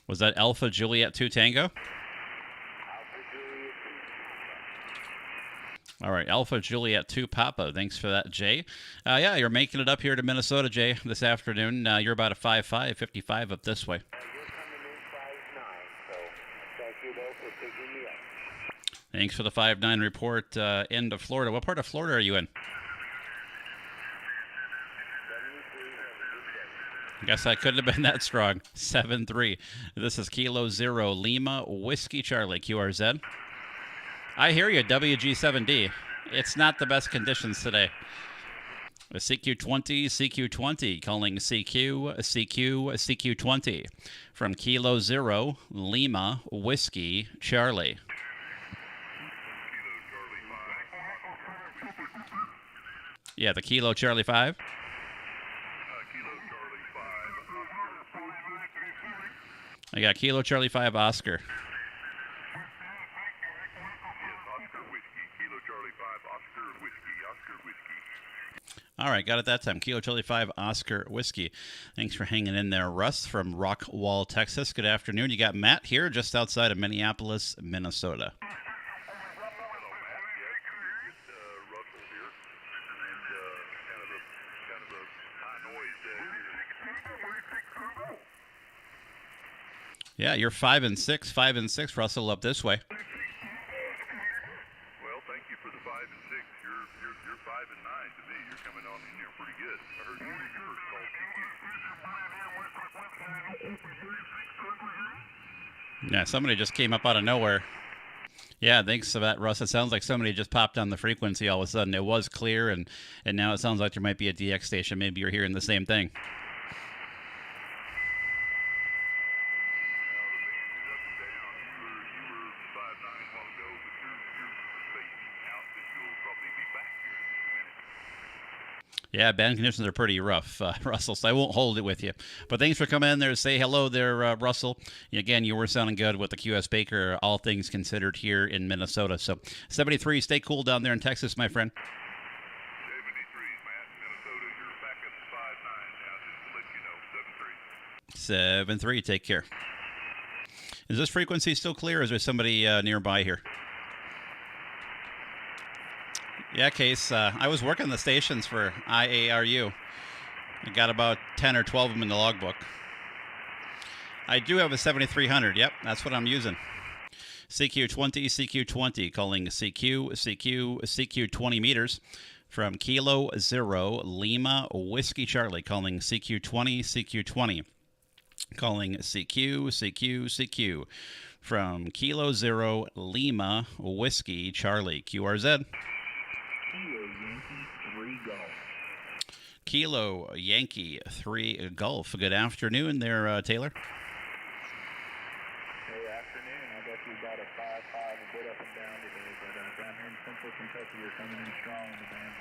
Was that Alpha Juliet 2 Tango? All right, Alpha Juliet 2 Papa. Thanks for that, Jay. Yeah, you're making it up here to Minnesota, Jay, this afternoon. You're about a 5.5, 55 up this way. You're coming in 5.9, so thank you, though, for picking me up. Thanks for the 5.9 report into Florida. What part of Florida are you in? I guess I couldn't have been that strong. 7-3. This is Kilo Zero Lima Whiskey Charlie, QRZ. I hear you, WG7D. It's not the best conditions today. CQ20, CQ20, calling CQ, CQ20 from Kilo Zero Lima Whiskey Charlie. Yeah, the Kilo Charlie 5. I got Kilo Charlie 5 Oscar. All right, got it that time. Kilo Charlie 5 Oscar Whiskey. Thanks for hanging in there, Russ from Rockwall, Texas. Good afternoon. You got Matt here just outside of Minneapolis, Minnesota. Yeah, you're 5 and 6, 5 and 6, Russell, up this way. Well, thank you for the 5 and 6. You're 5 and 9 to me. You're coming on in here pretty good. I heard you first call. Yeah, somebody just came up out of nowhere. Yeah, thanks for that, Russ. It sounds like somebody just popped on the frequency all of a sudden. It was clear, and now it sounds like there might be a DX station. Maybe you're hearing the same thing. Yeah, band conditions are pretty rough, Russell, so I won't hold it with you. But thanks for coming in there to say hello there, Russell. Again, you were sounding good with the QS Baker, all things considered, here in Minnesota. So 73, stay cool down there in Texas, my friend. 73, Matt, Minnesota, you're back at the 5.9 now, just to let you know. 7-3. 7-3, take care. Is this frequency still clear, or is there somebody nearby here? Yeah, Case. I was working the stations for IARU. I got about 10 or 12 of them in the logbook. I do have a 7300. Yep, that's what I'm using. CQ20, CQ20, calling CQ 20 meters from Kilo Zero Lima Whiskey Charlie, calling CQ20, CQ20, calling CQ from Kilo Zero Lima Whiskey Charlie, QRZ. Kilo Yankee 3 Golf. Good afternoon there, Taylor. Good afternoon. I guess we've got a 5-5 a bit up and down today, but down here in Central Kentucky, you're coming in strong in the band.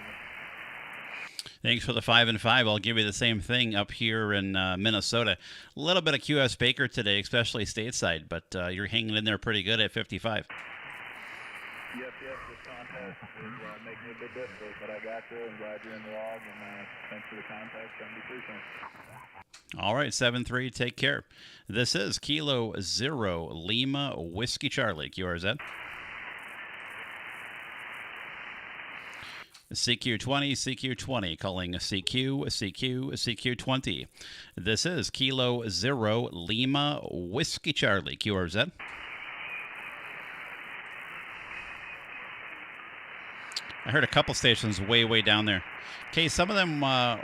Thanks for the 5 and 5. I'll give you the same thing up here in Minnesota. A little bit of QS Baker today, especially stateside, but you're hanging in there pretty good at 55. Yes, this contest is making it a bit difficult, but I got you. I'm glad you're in the log, and thanks for the contest. 73 cents. All right, 7-3, take care. This is Kilo Zero Lima Whiskey Charlie, QRZ. CQ20, CQ20, calling CQ20. This is Kilo Zero Lima Whiskey Charlie, QRZ. I heard a couple stations way down there. Okay, some of them, I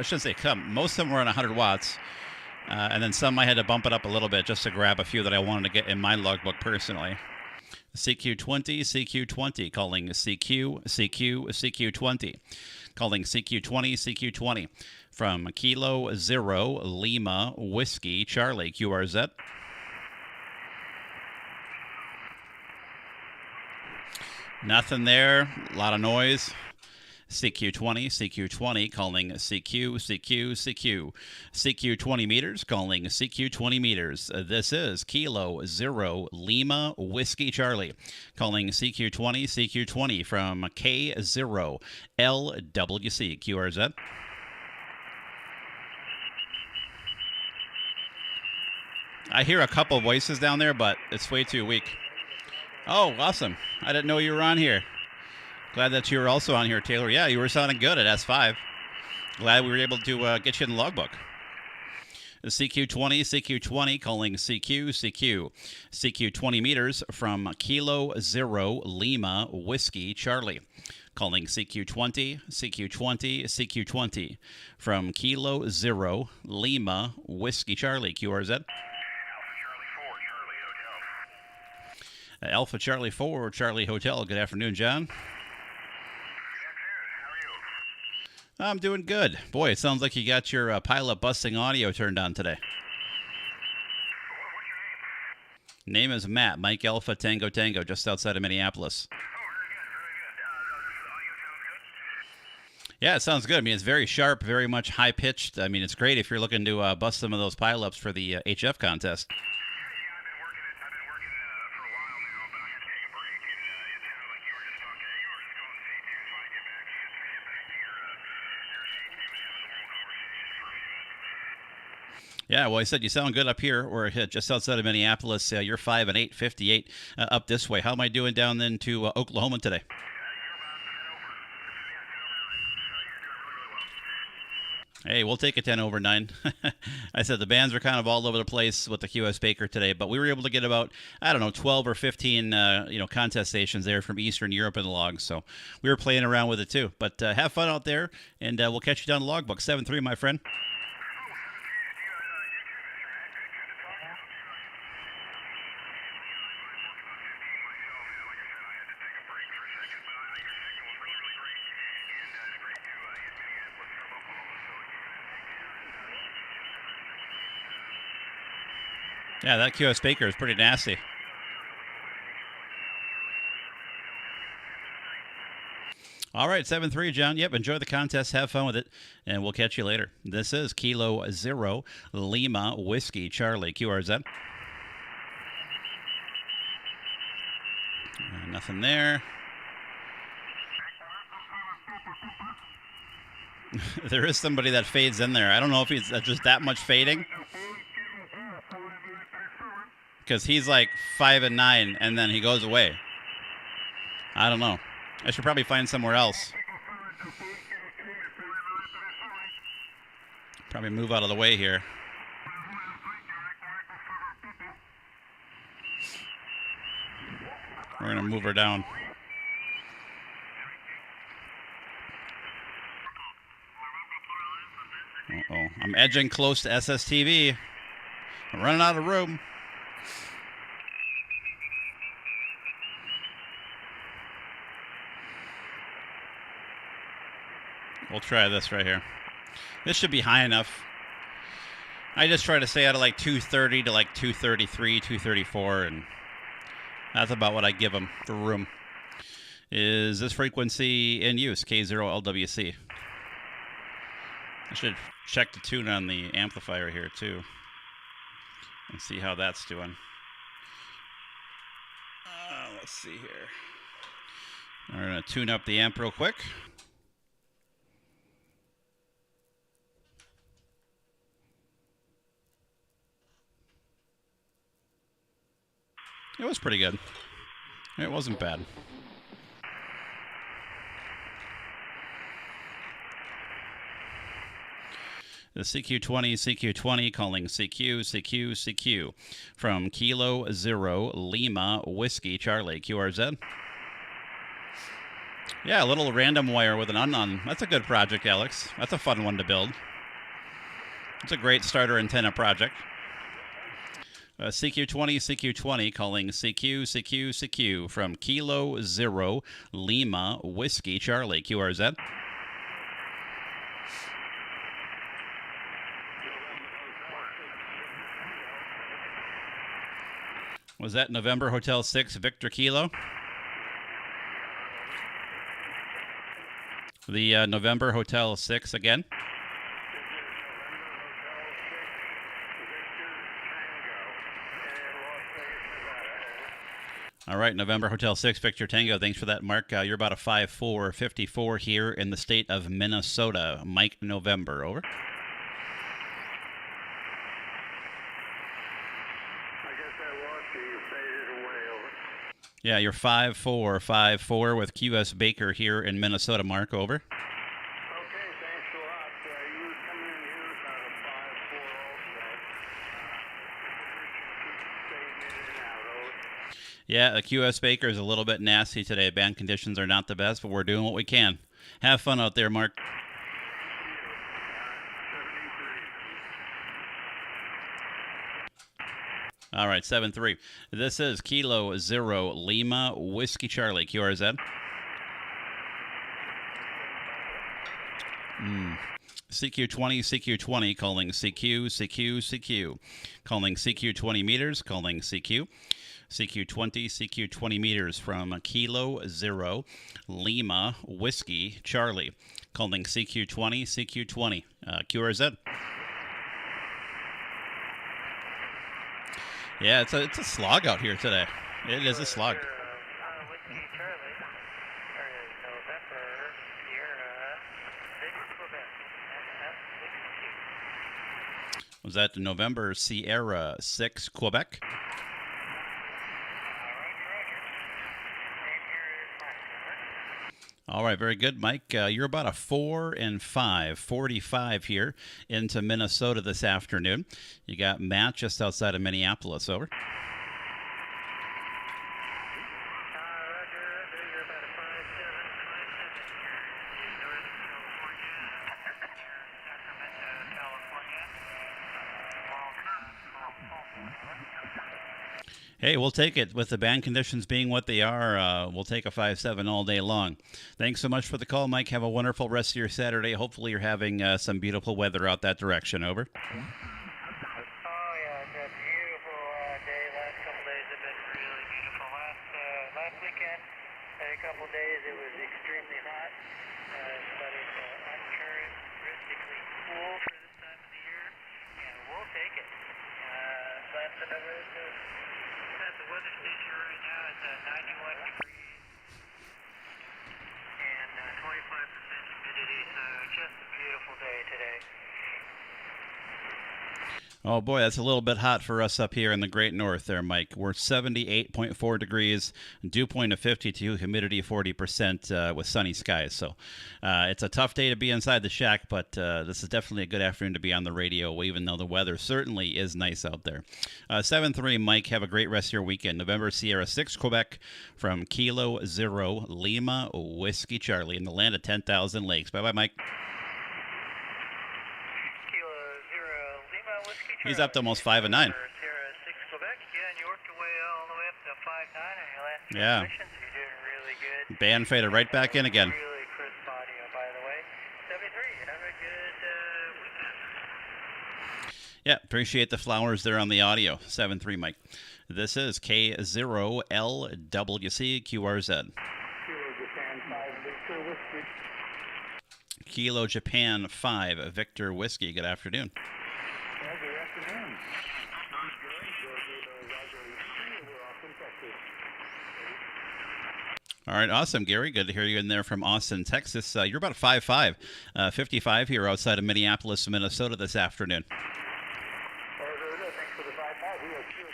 shouldn't say most of them were on 100 watts. And then some I had to bump it up a little bit just to grab a few that I wanted to get in my logbook personally. CQ20, calling CQ20. Calling CQ20, from Kilo Zero Lima Whiskey Charlie, QRZ. Nothing there. A lot of noise. CQ20, calling CQ 20 meters, calling CQ 20 meters. This is Kilo Zero Lima Whiskey Charlie, calling CQ 20 from K0LWC, QRZ. I hear a couple voices down there, but it's way too weak. Oh, awesome. I didn't know you were on here. Glad that you were also on here, Taylor. Yeah, you were sounding good at S5. Glad we were able to get you in the logbook. CQ20, CQ20, calling CQ, CQ 20 meters from Kilo Zero Lima Whiskey Charlie. Calling CQ20, CQ20, CQ20 from Kilo Zero Lima Whiskey Charlie. QRZ. Alpha Charlie 4, Charlie Hotel. Good afternoon, John. I'm doing good. Boy, it sounds like you got your pileup busting audio turned on today. Name is Matt, Mike Alpha Tango Tango, just outside of Minneapolis. Yeah, it sounds good. I mean, it's very sharp, very much high-pitched. I mean, it's great if you're looking to bust some of those pileups for the HF contest. Yeah, well, I said you sound good up here. We're just outside of Minneapolis. You're 5-8, 58 up this way. How am I doing down then to Oklahoma today? Hey, we'll take a 10 over 9. I said the bands are kind of all over the place with the QS Baker today, but we were able to get about, 12 or 15, contest stations there from Eastern Europe in the logs. So we were playing around with it too. But have fun out there, and we'll catch you down the logbook. 7-3, my friend. Yeah, that QS Baker is pretty nasty. All right, 7-3, John. Yep, enjoy the contest. Have fun with it, and we'll catch you later. This is Kilo Zero Lima Whiskey Charlie, QRZ. Nothing there. There is somebody that fades in there. I don't know if he's just that much fading. Because he's like 5-9, and then he goes away. I don't know. I should probably find somewhere else. Probably move out of the way here. We're going to move her down. Uh-oh. I'm edging close to SSTV. I'm running out of room. We'll try this right here. This should be high enough. I just try to stay out of like 230 to like 233, 234, and that's about what I give them for room. Is this frequency in use? K0LWC. I should check the tune on the amplifier here too and see how that's doing. Let's see here. We're going to tune up the amp real quick. It was pretty good. It wasn't bad. The CQ20 calling CQ from Kilo Zero Lima Whiskey Charlie, QRZ. Yeah, a little random wire with an unknown. That's a good project, Alex. That's a fun one to build. It's a great starter antenna project. CQ20 calling CQ from Kilo Zero Lima Whiskey Charlie, QRZ. Was that November Hotel 6 Victor Kilo? The November Hotel 6 again? All right, November Hotel 6, Victor Tango. Thanks for that, Mark. You're about a 5'4", 54 here in the state of Minnesota. Mike November, over. I guess I lost you. You faded away, over. Yeah, you're 5-4, 5-4 with QS Baker here in Minnesota. Mark, over. Okay, thanks a lot. You were coming in here about a 5-4 also. Yeah, the QS Baker is a little bit nasty today. Band conditions are not the best, but we're doing what we can. Have fun out there, Mark. All right, 7-3. This is Kilo 0 Lima Whiskey Charlie, QRZ. CQ20, CQ20, calling CQ, CQ, CQ. Calling CQ 20 meters, calling CQ. CQ20, CQ 20 meters from Kilo 0 Lima Whiskey Charlie. Calling CQ20, CQ20. QRZ. Yeah, it's a slog out here today. It is a slog. Whiskey Charlie, November, Sierra, 6 Quebec, SF62. Was that November Sierra 6 Quebec? All right, very good, Mike. You're about a 4 and 5, 45 here into Minnesota this afternoon. You got Matt just outside of Minneapolis. Over. Roger, you're about a 5-7 here in Northern California, Sacramento, California. Hey, we'll take it. With the band conditions being what they are, we'll take a 5-7 all day long. Thanks so much for the call, Mike. Have a wonderful rest of your Saturday. Hopefully you're having some beautiful weather out that direction. Over. Oh, yeah, it's a beautiful day. Last couple days have been really beautiful. Last weekend, a couple days, it was extremely hot, but it's uncharacteristically cool for this time of the year, and we'll take it. Last of it, the weather station right now is 91 degrees and 25% humidity, so just a beautiful day today. Oh, boy, that's a little bit hot for us up here in the Great North there, Mike. We're 78.4 degrees, dew point of 52, humidity 40% with sunny skies. So it's a tough day to be inside the shack, but this is definitely a good afternoon to be on the radio, even though the weather certainly is nice out there. 7-3, Mike. Have a great rest of your weekend. November Sierra 6, Quebec, from Kilo 0 Lima Whiskey Charlie in the land of 10,000 lakes. Bye-bye, Mike. He's up to almost 5 and 9. Sierra 6 Quebec, yeah, and you worked your way all the way up to 5-9 on your last Yeah. transmission, so you're doing really good. Band faded right back in again. Really crisp audio, by the way. 73, have a good weekend. Yeah, appreciate the flowers there on the audio. 7-3, Mike. This is K0LWC QRZ. Kilo Japan 5 Victor Whiskey. Good afternoon. All right, awesome, Gary. Good to hear you in there from Austin, Texas. You're about 5-5, 55 here outside of Minneapolis, Minnesota this afternoon. Thanks for the 5-5. We are 2-2,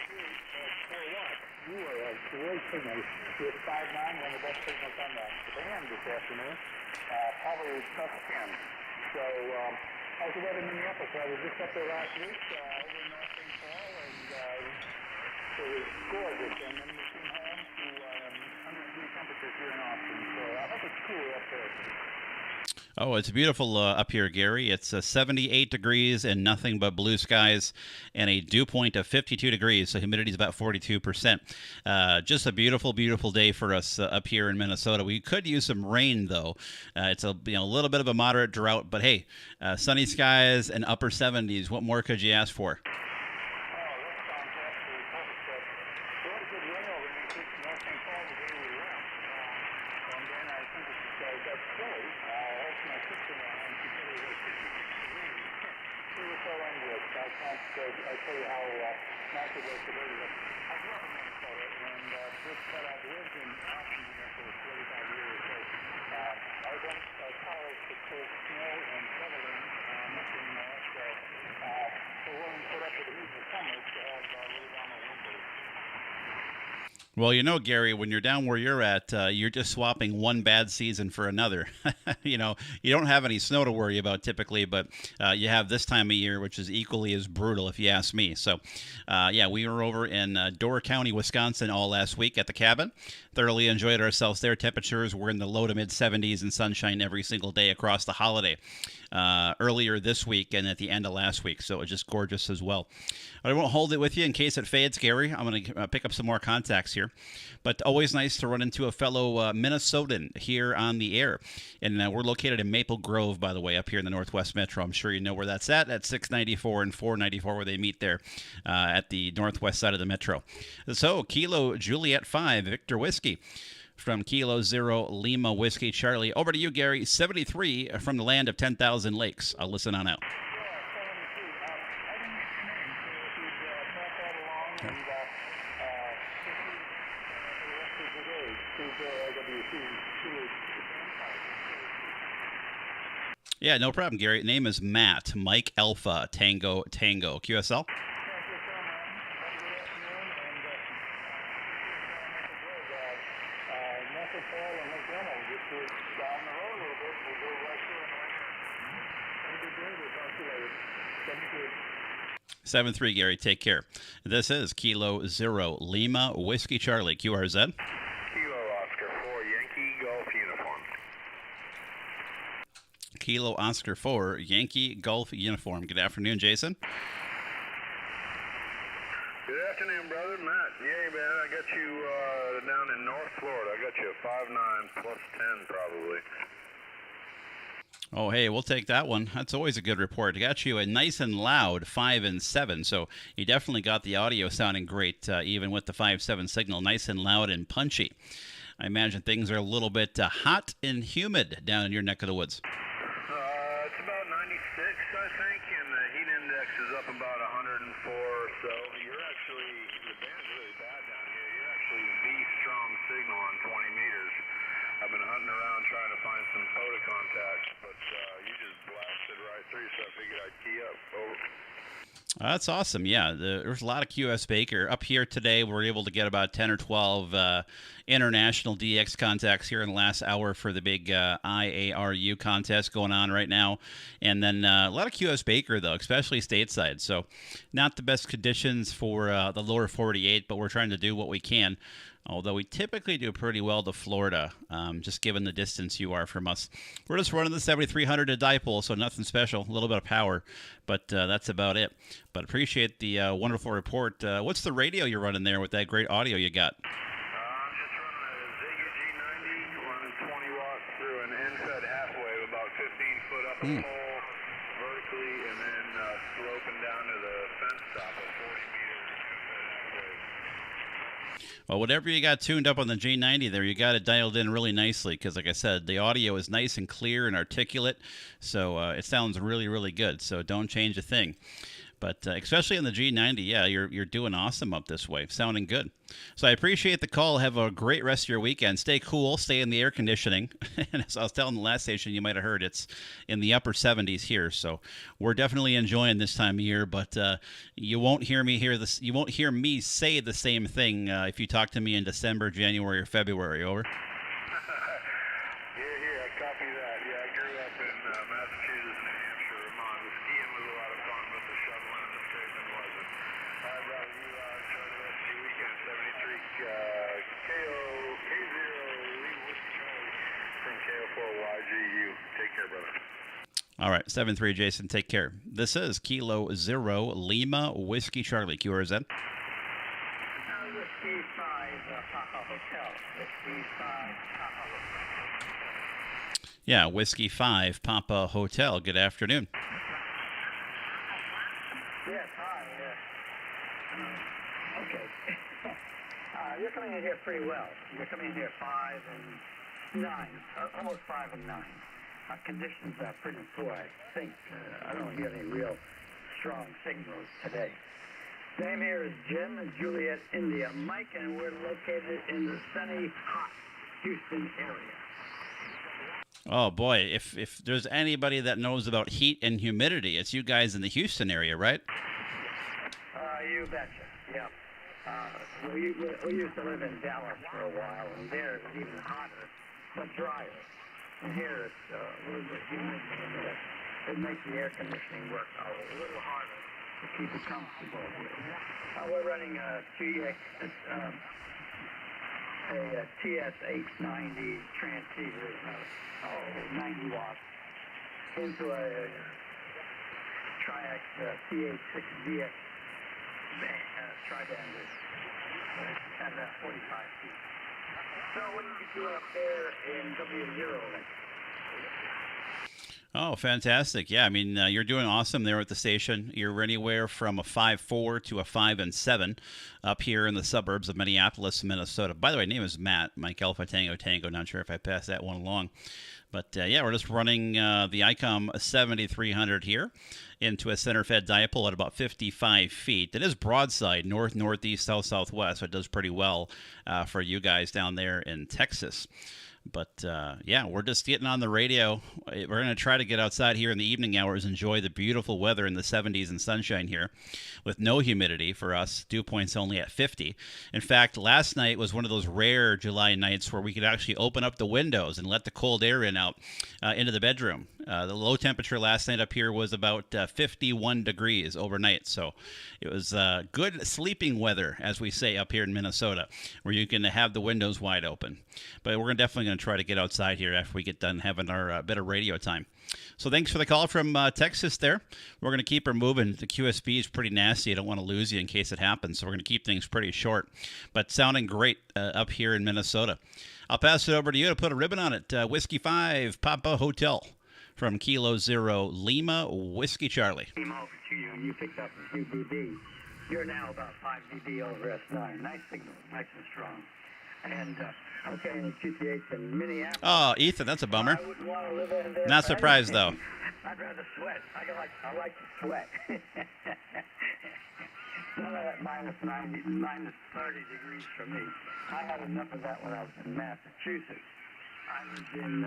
4-1. You are a great signal. With 5-9, one of the best signals on the band this afternoon. Probably tough 10. So, how's the weather in Minneapolis? I was just up there last week, over in North St. Paul, and it was gorgeous. And then we came home to 100-degree temperatures here in Austin. So I hope it's cool up there. Oh, it's beautiful up here, Gary. It's 78 degrees and nothing but blue skies and a dew point of 52 degrees, so humidity is about 42%. Just a beautiful, beautiful day for us up here in Minnesota. We could use some rain, though. It's a little bit of a moderate drought, but hey, sunny skies and upper 70s. What more could you ask for? I'll tell you how nice it was today. I grew up in Minnesota and just cut out lived in Austin here for 45 years. So I went to college to cold snow and shoveling in there. So we're willing to put up with the heat in the summers to have really warmer winters. Well, Gary, when you're down where you're at, you're just swapping one bad season for another. You don't have any snow to worry about typically, but you have this time of year, which is equally as brutal, if you ask me. So, yeah, we were over in Door County, Wisconsin all last week at the cabin. Thoroughly enjoyed ourselves there. Temperatures were in the low to mid 70s and sunshine every single day across the holiday. Earlier this week and at the end of last week, so it was just gorgeous as well. I won't hold it with you in case it fades, Gary. I'm going to pick up some more contacts here. But always nice to run into a fellow Minnesotan here on the air. And we're located in Maple Grove, by the way, up here in the Northwest Metro. I'm sure you know where that's at 694 and 494, where they meet there at the northwest side of the Metro. So, Kilo Juliet 5, Victor Whiskey. From Kilo 0 Lima Whiskey Charlie. Over to you, Gary. 73 from the land of 10,000 lakes. I'll listen on out. Yeah, no problem, Gary. Name is Matt. Mike Alpha Tango Tango. QSL? Seven 3, Gary. Take care. This is Kilo 0 Lima Whiskey Charlie. QRZ. Kilo Oscar 4 Yankee Golf Uniform. Kilo Oscar 4 Yankee Golf Uniform. Good afternoon, Jason. Good afternoon, brother. Matt. Yeah, man. I got you down in North Florida. I got you a 5'9" plus 10 probably. Oh, hey, we'll take that one. That's always a good report. I got you a nice and loud 5 and 7, so you definitely got the audio sounding great, even with the 5-7 signal. Nice and loud and punchy. I imagine things are a little bit hot and humid down in your neck of the woods. It's about 96, I think, and the heat index is up about 104 or so. You're actually, the band's really bad down here. You're actually the strong signal on 20 meters. I've been hunting around trying to find some photo contacts, but you just blasted right through, so I figured I'd key up. Over. That's awesome. Yeah, there's a lot of QS Baker. Up here today, we're able to get about 10 or 12 international DX contacts here in the last hour for the big IARU contest going on right now. And then a lot of QS Baker, though, especially stateside. So not the best conditions for the lower 48, but we're trying to do what we can. Although we typically do pretty well to Florida, just given the distance you are from us. We're just running the 7300 to dipole, so nothing special, a little bit of power, but that's about it. But appreciate the wonderful report. What's the radio you're running there with that great audio you got? I'm just running a Zega G90, running 20 watts through an end-fed half-wave, about 15 foot up a pole vertically, and then sloping down to the fence top at 40 meters end-fed half-wave. Well, whatever you got tuned up on the G90 there, you got it dialed in really nicely because, like I said, the audio is nice and clear and articulate, so it sounds really, really good. So don't change a thing. But especially in the G90, yeah, you're doing awesome up this way, sounding good. So I appreciate the call. Have a great rest of your weekend. Stay cool. Stay in the air conditioning. And as I was telling the last station, you might have heard it's in the upper 70s here. So we're definitely enjoying this time of year. But you won't hear me You won't hear me say the same thing if you talk to me in December, January, or February. Over. Yeah, I copy that. Yeah, I grew up in Massachusetts, New Hampshire, Vermont. The skiing was a lot of fun, but the shoveling and the scraping wasn't. All right, brother, you enjoy the rest of your weekend. 73 K0L from K0LWC. Take care, brother. All right, 7-3, Jason. Take care. This is Kilo 0 Lima Whiskey Charlie. QRZ. Whiskey 5 Papa Hotel. Whiskey 5 Papa Hotel. Yeah, Whiskey 5 Papa Hotel. Good afternoon. Yes, hi. Okay. You're coming in here pretty well. You're coming in here 5 and 9, almost 5 and 9. Conditions are pretty poor, I think. I don't hear any real strong signals today. Name here is Jim, Juliet, India, Mike, and we're located in the sunny, hot Houston area. Oh, boy. If there's anybody that knows about heat and humidity, it's you guys in the Houston area, right? You betcha. Yep. We used to live in Dallas for a while, and there it's even hotter, but drier. And here it's a little bit humid, and it makes the air conditioning work a little harder to keep it comfortable here. We're running a TS890 transceiver, 90 watts, into a Triax CH6DX tribander at about 45 feet. So what did you do up there in W0? Oh, fantastic. Yeah, I mean, you're doing awesome there at the station. You're anywhere from a 5.4 to a 5 and 7 up here in the suburbs of Minneapolis, Minnesota. By the way, name is Matt, Mike Alpha Tango Tango. Not sure if I passed that one along. But, yeah, we're just running the ICOM 7300 here into a center-fed dipole at about 55 feet. It is broadside, north, northeast, south, southwest, so it does pretty well for you guys down there in Texas. But, yeah, we're just getting on the radio. We're going to try to get outside here in the evening hours, enjoy the beautiful weather in the 70s and sunshine here with no humidity for us, dew points only at 50. In fact, last night was one of those rare July nights where we could actually open up the windows and let the cold air in out into the bedroom. The low temperature last night up here was about 51 degrees overnight. So it was good sleeping weather, as we say up here in Minnesota, where you can have the windows wide open. But we're definitely going to try to get outside here after we get done having our bit of radio time. So thanks for the call from Texas there. We're going to keep her moving. The QSB is pretty nasty. I don't want to lose you in case it happens. So we're going to keep things pretty short. But sounding great up here in Minnesota. I'll pass it over to you to put a ribbon on it. Whiskey 5, Papa Hotel from Kilo 0, Lima, Whiskey Charlie. Came over to you and you picked up a few dB. You're now about 5 dB over S9. Nice signal, nice and strong. And, okay, in QTH in Minneapolis. Oh, Ethan, that's a bummer. I wouldn't want to live in there. Not surprised, though. I'd rather sweat. I like to sweat. None of that minus 90, minus 30 degrees for me. I had enough of that when I was in Massachusetts. I was in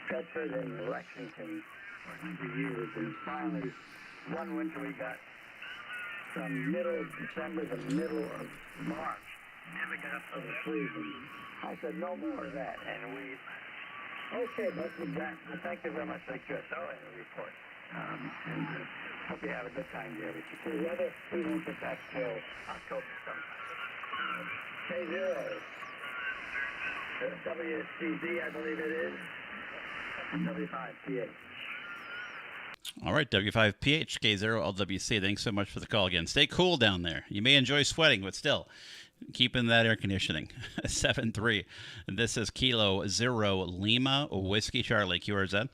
Bedford and Lexington for a number of years, and finally, one winter we got from middle of December to middle of March. Never got up to the freezing. I said, no more of that. And we, okay, but thank you very much for the QSO and the report. And hope you have a good time there. The weather, we won't get back till October sometime. K0LWC, I believe it is, and W5PH. All right, W5PH, K0LWC. Thanks so much for the call again. Stay cool down there. You may enjoy sweating, but still, keeping that air conditioning. 7-3. This is Kilo 0, Lima, Whiskey Charlie, QRZ. Whiskey 5,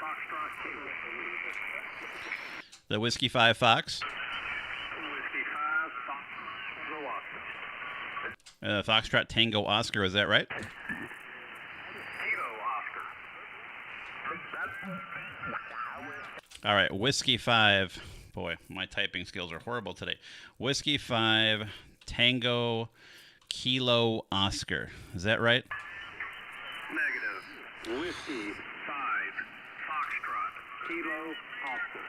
Foxtrot Kilo. The Whiskey 5 Fox. Whiskey 5, Fox, Oscar. Foxtrot Tango Oscar, is that right? Kilo Oscar. All right, Whiskey 5. Boy, my typing skills are horrible today. Whiskey 5, Tango, Kilo Oscar. Is that right? Negative. Whiskey 5, Foxtrot, Kilo Oscar.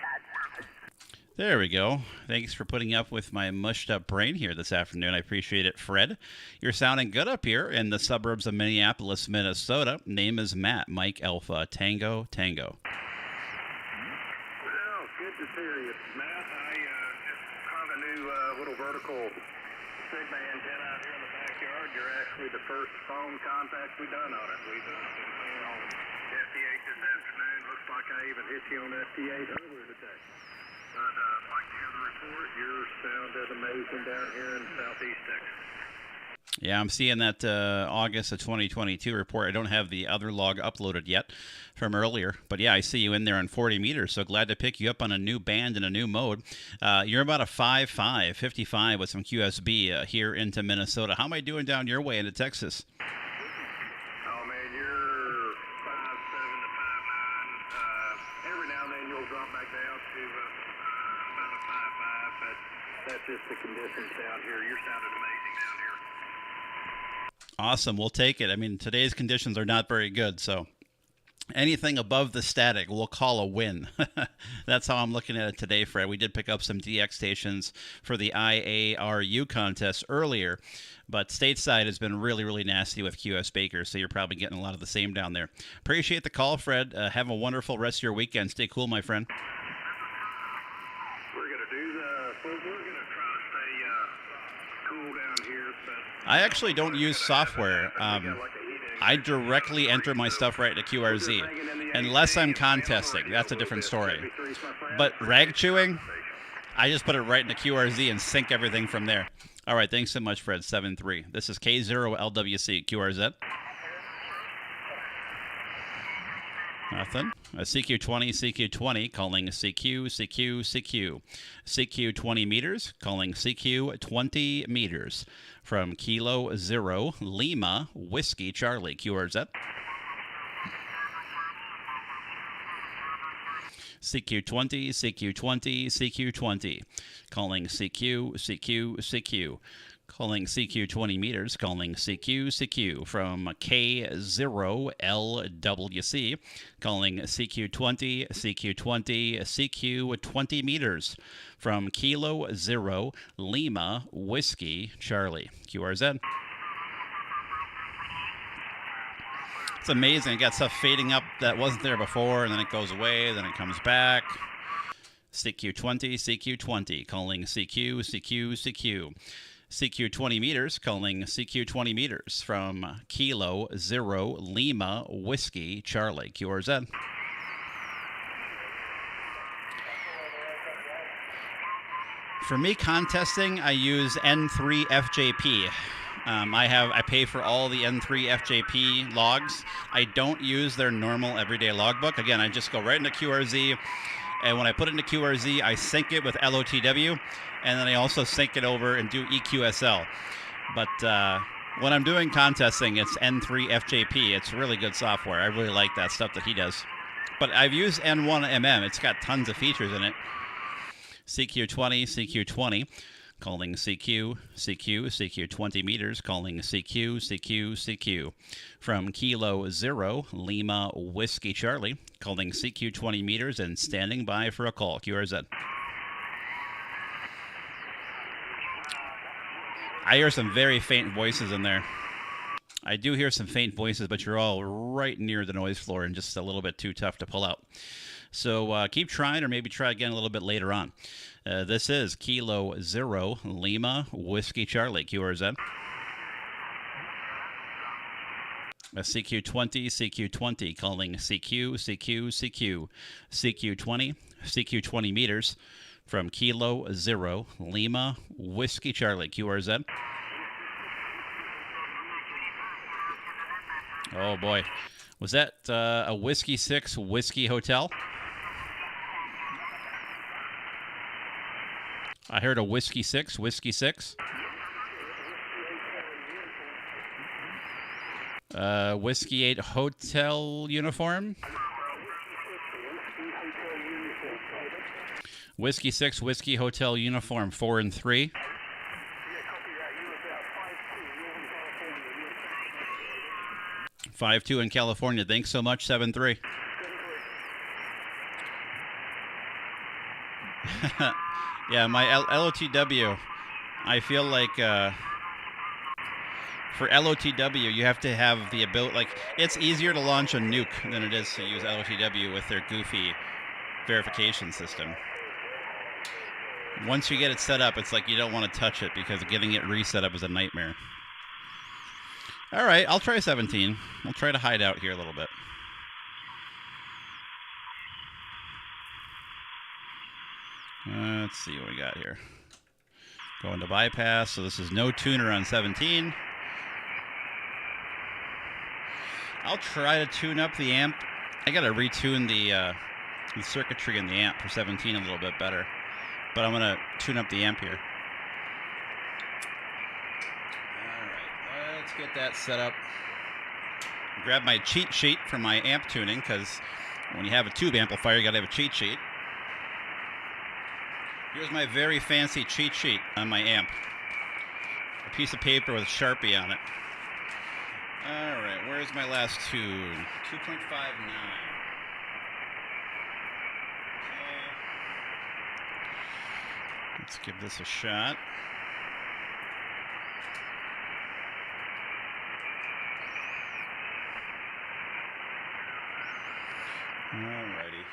There we go. Thanks for putting up with my mushed up brain here this afternoon. I appreciate it, Fred. You're sounding good up here in the suburbs of Minneapolis, Minnesota. Name is Matt, Mike Alpha, Tango, Tango. Well, good to hear you, Matt. I just caught a new little vertical Sigma antenna out here in the backyard. You're actually the first phone contact we done on it. We've been playing on FT8 this afternoon. Looks like I even hit you on FT8 earlier today. But like to hear the report, your sound is amazing down here in southeast Texas. Yeah, I'm seeing that August of 2022 report. I don't have the other log uploaded yet from earlier. But yeah, I see you in there on 40 meters. So glad to pick you up on a new band and a new mode. You're about a 5.5, 55 with some QSB here into Minnesota. How am I doing down your way into Texas? Oh, man, you're 5.7 to 5.9. Every now and then you'll drop back down to about a 5.5, but that's just the conditions down here. You're sounding amazing down here. Awesome. We'll take it. I mean, today's conditions are not very good, so anything above the static we'll call a win. That's how I'm looking at it today, Fred. We did pick up some DX stations for the IARU contest earlier, but Stateside has been really, really nasty with QS Baker, so you're probably getting a lot of the same down there. Appreciate the call, Fred. Have a wonderful rest of your weekend. Stay cool, my friend. We're going to do we're going to try to stay cool down here. But I actually don't use software. I directly enter my stuff right into QRZ, unless I'm contesting. That's a different story. But ragchewing, I just put it right into QRZ and sync everything from there. All right, thanks so much, Fred. 7-3. This is K0LWC, QRZ. Nothing. CQ20, CQ20, calling CQ, CQ, CQ. CQ 20 meters, calling CQ 20 meters. From Kilo 0, Lima, Whiskey, Charlie, QRZ. CQ20, CQ20, CQ20, calling CQ, CQ, CQ. Calling CQ 20 meters, calling CQ, CQ from K0LWC, calling CQ 20, CQ 20, CQ 20 meters from Kilo 0, Lima, Whiskey, Charlie, QRZ. It's amazing. It got stuff fading up that wasn't there before, and then it goes away, then it comes back. CQ 20, CQ 20, calling CQ, CQ, CQ. CQ 20 meters, calling CQ 20 meters from Kilo 0, Lima, Whiskey, Charlie, QRZ. For me, contesting, I use N3 FJP. I pay for all the N3 FJP logs. I don't use their normal everyday logbook. Again, I just go right into QRZ, and when I put it into QRZ, I sync it with LOTW, and then I also sync it over and do EQSL. But when I'm doing contesting, it's N3 FJP. It's really good software. I really like that stuff that he does. But I've used N1MM. It's got tons of features in it. CQ20, CQ20, calling CQ, CQ, CQ 20 meters, calling CQ, CQ, CQ. From Kilo 0, Lima, Whiskey, Charlie, calling CQ 20 meters and standing by for a call. QRZ. I hear some very faint voices in there. I do hear some faint voices, but you're all right near the noise floor and just a little bit too tough to pull out. So keep trying, or maybe try again a little bit later on. This is Kilo 0, Lima, Whiskey, Charlie, QRZ. CQ20, CQ20, calling CQ, CQ, CQ. CQ20, CQ 20 meters from Kilo 0, Lima, Whiskey, Charlie, QRZ. Oh boy, was that a Whiskey 6 Whiskey Hotel? I heard a Whiskey 6, Whiskey 6. Whiskey 8 Hotel uniform. Whiskey 6 Whiskey Hotel uniform 4 and 3. Five two in California. Thanks so much. 7-3. Yeah, my LOTW. I feel like for LOTW, you have to have the ability. Like, it's easier to launch a nuke than it is to use LOTW with their goofy verification system. Once you get it set up, it's like you don't want to touch it because getting it reset up is a nightmare. All right, I'll try 17. I'll try to hide out here a little bit. Let's see what we got here. Going to bypass, so this is no tuner on 17. I'll try to tune up the amp. I got to retune the circuitry in the amp for 17 a little bit better. But I'm going to tune up the amp here. Let's get that set up. Grab my cheat sheet for my amp tuning, because when you have a tube amplifier, you got to have a cheat sheet. Here's my very fancy cheat sheet on my amp. A piece of paper with a Sharpie on it. All right, where where's my last tune? 2.59. Okay. Let's give this a shot. Alrighty.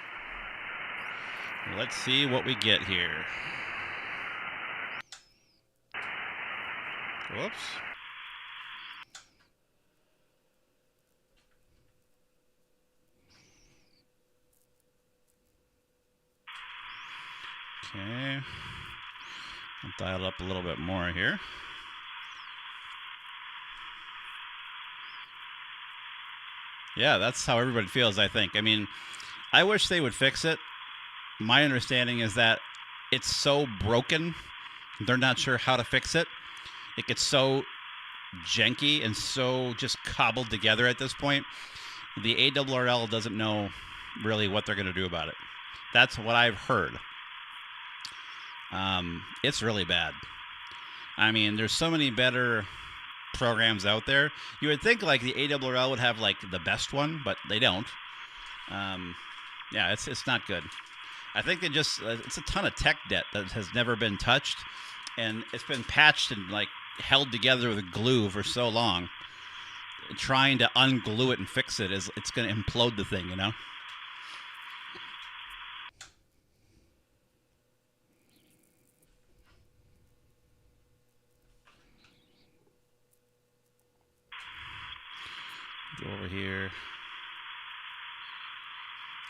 Let's see what we get here. Whoops. Okay. I'll dial it up a little bit more here. Yeah, that's how everybody feels, I think. I mean, I wish they would fix it. My understanding is that it's so broken, they're not sure how to fix it. It gets so janky and so just cobbled together at this point. The ARRL doesn't know really what they're going to do about it. That's what I've heard. It's really bad. I mean, there's so many better programs out there. You would think like the ARRL would have like the best one, but they don't. Yeah, it's not good. I think they just it's a ton of tech debt that has never been touched, and it's been patched and like held together with glue for so long. Trying to unglue it and fix it is it's going to implode the thing, you know. Go over here.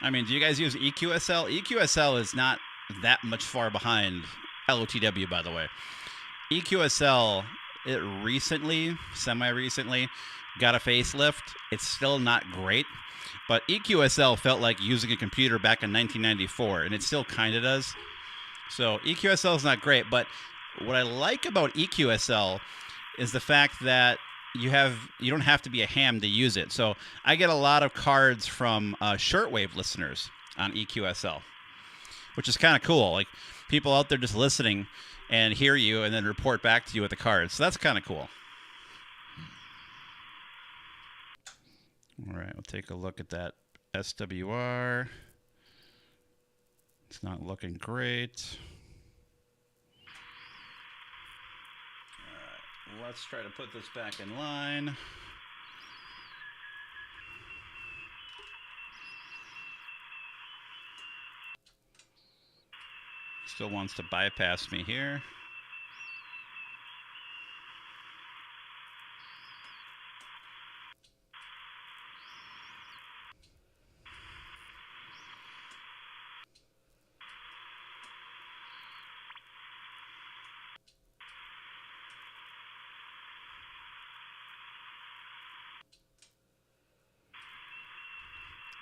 I mean, do you guys use EQSL? EQSL is not that much far behind LOTW, by the way. EQSL, it recently, semi-recently, got a facelift. It's still not great, but EQSL felt like using a computer back in 1994, and it still kind of does. So EQSL is not great, but what I like about EQSL is the fact that you don't have to be a ham to use it. So I get a lot of cards from shortwave listeners on EQSL, which is kind of cool. Like people out there just listening and hear you and then report back to you with the cards. So that's kind of cool. All right, we'll take a look at that SWR. It's not looking great. All right, let's try to put this back in line. Still wants to bypass me here.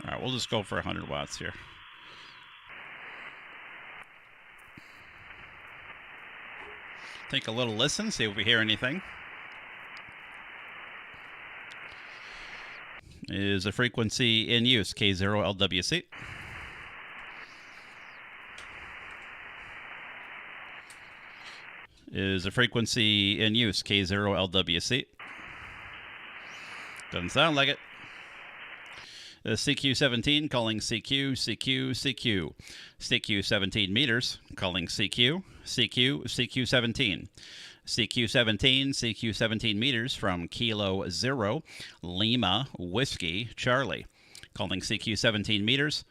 All right, we'll just go for 100 watts here. Take a little listen, see if we hear anything. Is the frequency in use K0LWC? Is the frequency in use K0LWC? Doesn't sound like it. CQ17 calling CQ, CQ, CQ. CQ17 meters calling CQ, CQ, CQ17. CQ17, CQ17 meters from Kilo 0, Lima, Whiskey, Charlie. Calling CQ17 meters,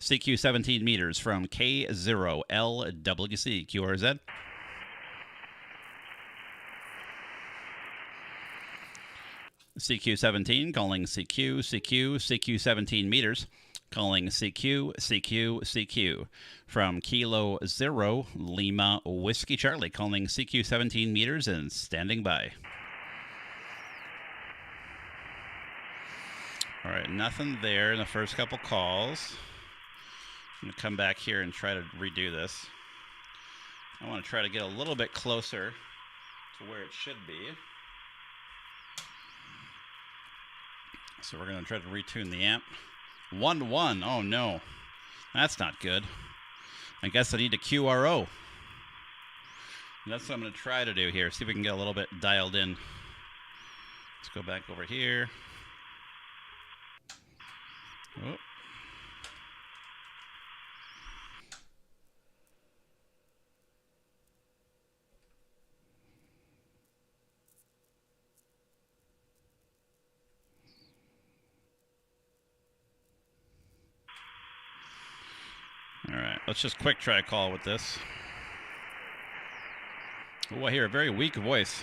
CQ17 meters from K0LWC, QRZ. CQ17 calling CQ, CQ, CQ17 meters, calling CQ, CQ, CQ. From Kilo 0, Lima, Whiskey, Charlie, calling CQ17 meters and standing by. All right, nothing there in the first couple calls. I'm going to come back here and try to redo this. I want to try to get a little bit closer to where it should be. So we're going to try to retune the amp. 1-1. Oh, no. That's not good. I guess I need a QRO. And that's what I'm going to try to do here. See if we can get a little bit dialed in. Let's go back over here. Oh. All right, let's just quick try call with this. Oh, I hear a very weak voice.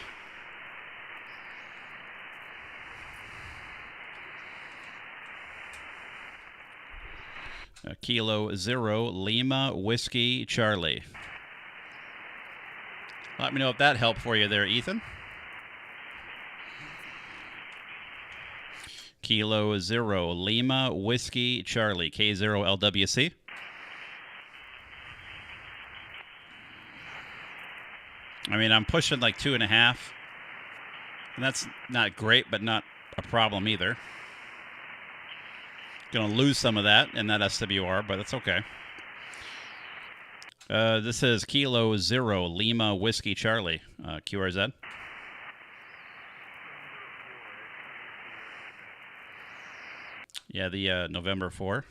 Kilo 0 Lima Whiskey Charlie. Let me know if that helped for you there, Ethan. Kilo 0 Lima Whiskey Charlie, K0LWC. I mean, I'm pushing like 2.5. And that's not great, but not a problem either. Going to lose some of that in that SWR, but that's okay. This is Kilo 0 Lima Whiskey Charlie, QRZ. Yeah, the November 4.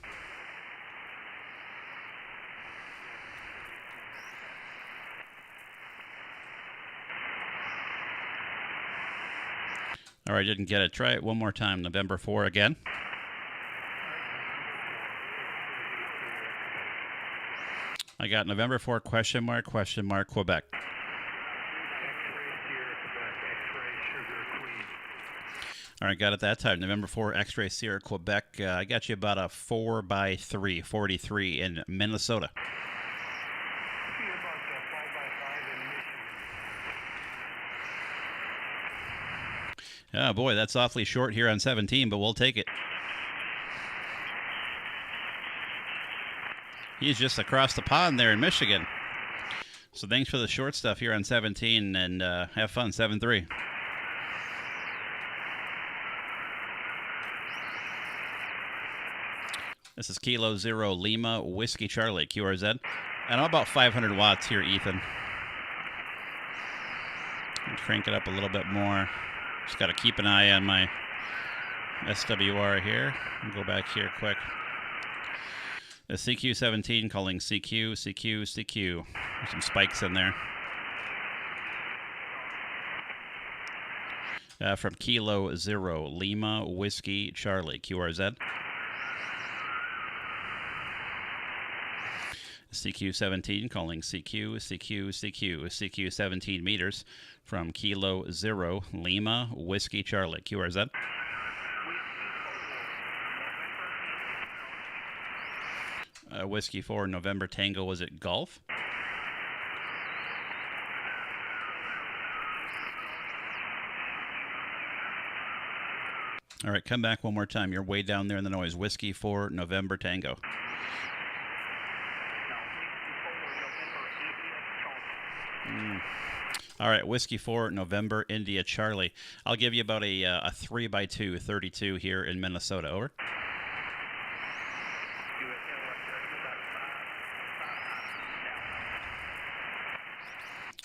All right, didn't get it. Try it one more time. November 4 again. I got November 4 question mark Quebec. All right, got it that time. November 4 X-Ray Sierra Quebec. I got you about a 4x3, 43 in Minnesota. Oh boy, that's awfully short here on 17, but we'll take it. He's just across the pond there in Michigan. So thanks for the short stuff here on 17, and have fun, 7-3. This is Kilo 0 Lima Whiskey Charlie, QRZ. And I'm about 500 watts here, Ethan. Crank it up a little bit more. Just got to keep an eye on my SWR here. I'll go back here quick. A CQ17 calling CQ. There's some spikes in there. From Kilo 0 Lima Whiskey Charlie, QRZ. CQ17 calling CQ 17 meters from Kilo 0 Lima Whiskey Charlie, QRZ. Whiskey 4 November Tango, was it Golf? All right, come back one more time. You're way down there in the noise. Whiskey 4 November Tango. All right, Whiskey 4 November India Charlie. I'll give you about a 3x2, 32 here in Minnesota. Over.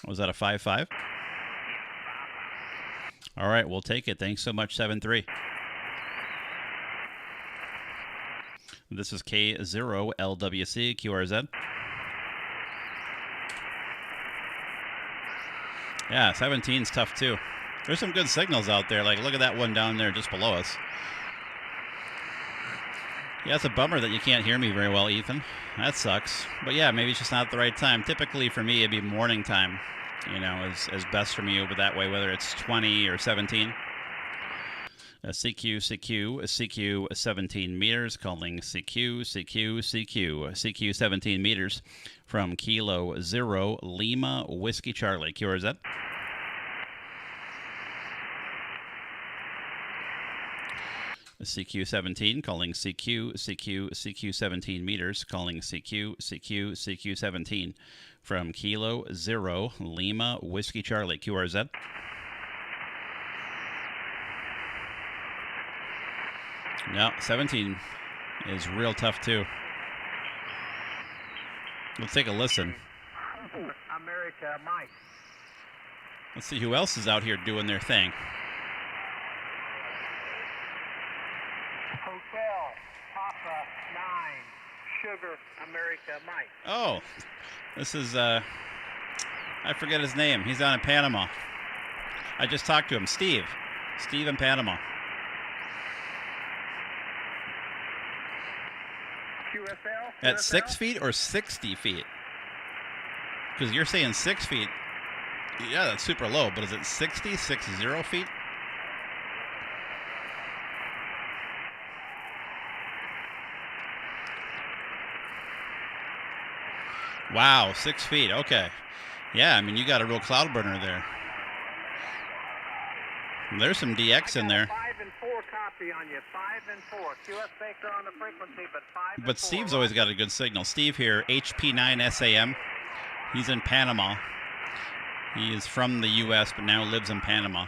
Was that a 5-5? All right, we'll take it. Thanks so much, 7-3. This is K0LWC, QRZ. Yeah, 17's tough too. There's some good signals out there. Like, look at that one down there just below us. Yeah, it's a bummer that you can't hear me very well, Ethan. That sucks. But yeah, maybe it's just not the right time. Typically for me, it'd be morning time. You know, is best for me over that way, whether it's 20 or 17. CQ 17 meters, calling CQ 17 meters from Kilo 0 Lima Whiskey Charlie, QRZ. CQ 17 calling CQ 17 meters, calling CQ 17 from Kilo 0 Lima Whiskey Charlie, QRZ. No, 17 is real tough too. Let's take a listen. America, Mike. Let's see who else is out here doing their thing. Hotel, Papa 9, Sugar, America, Mike. Oh, this is, I forget his name. He's down in Panama. I just talked to him. Steve. Steve in Panama. QSL? At 6 feet or 60 feet? Because you're saying 6 feet. Yeah, that's super low, but is it 60 feet? Wow, 6 feet. Okay. Yeah, I mean, you got a real cloud burner there. There's some DX in there. 5 and 4 copy on you. 5 and 4. QS Baker on the frequency, but 5 and 4. But Steve's always got a good signal. Steve here, HP9 SAM. He's in Panama. He is from the U.S., but now lives in Panama.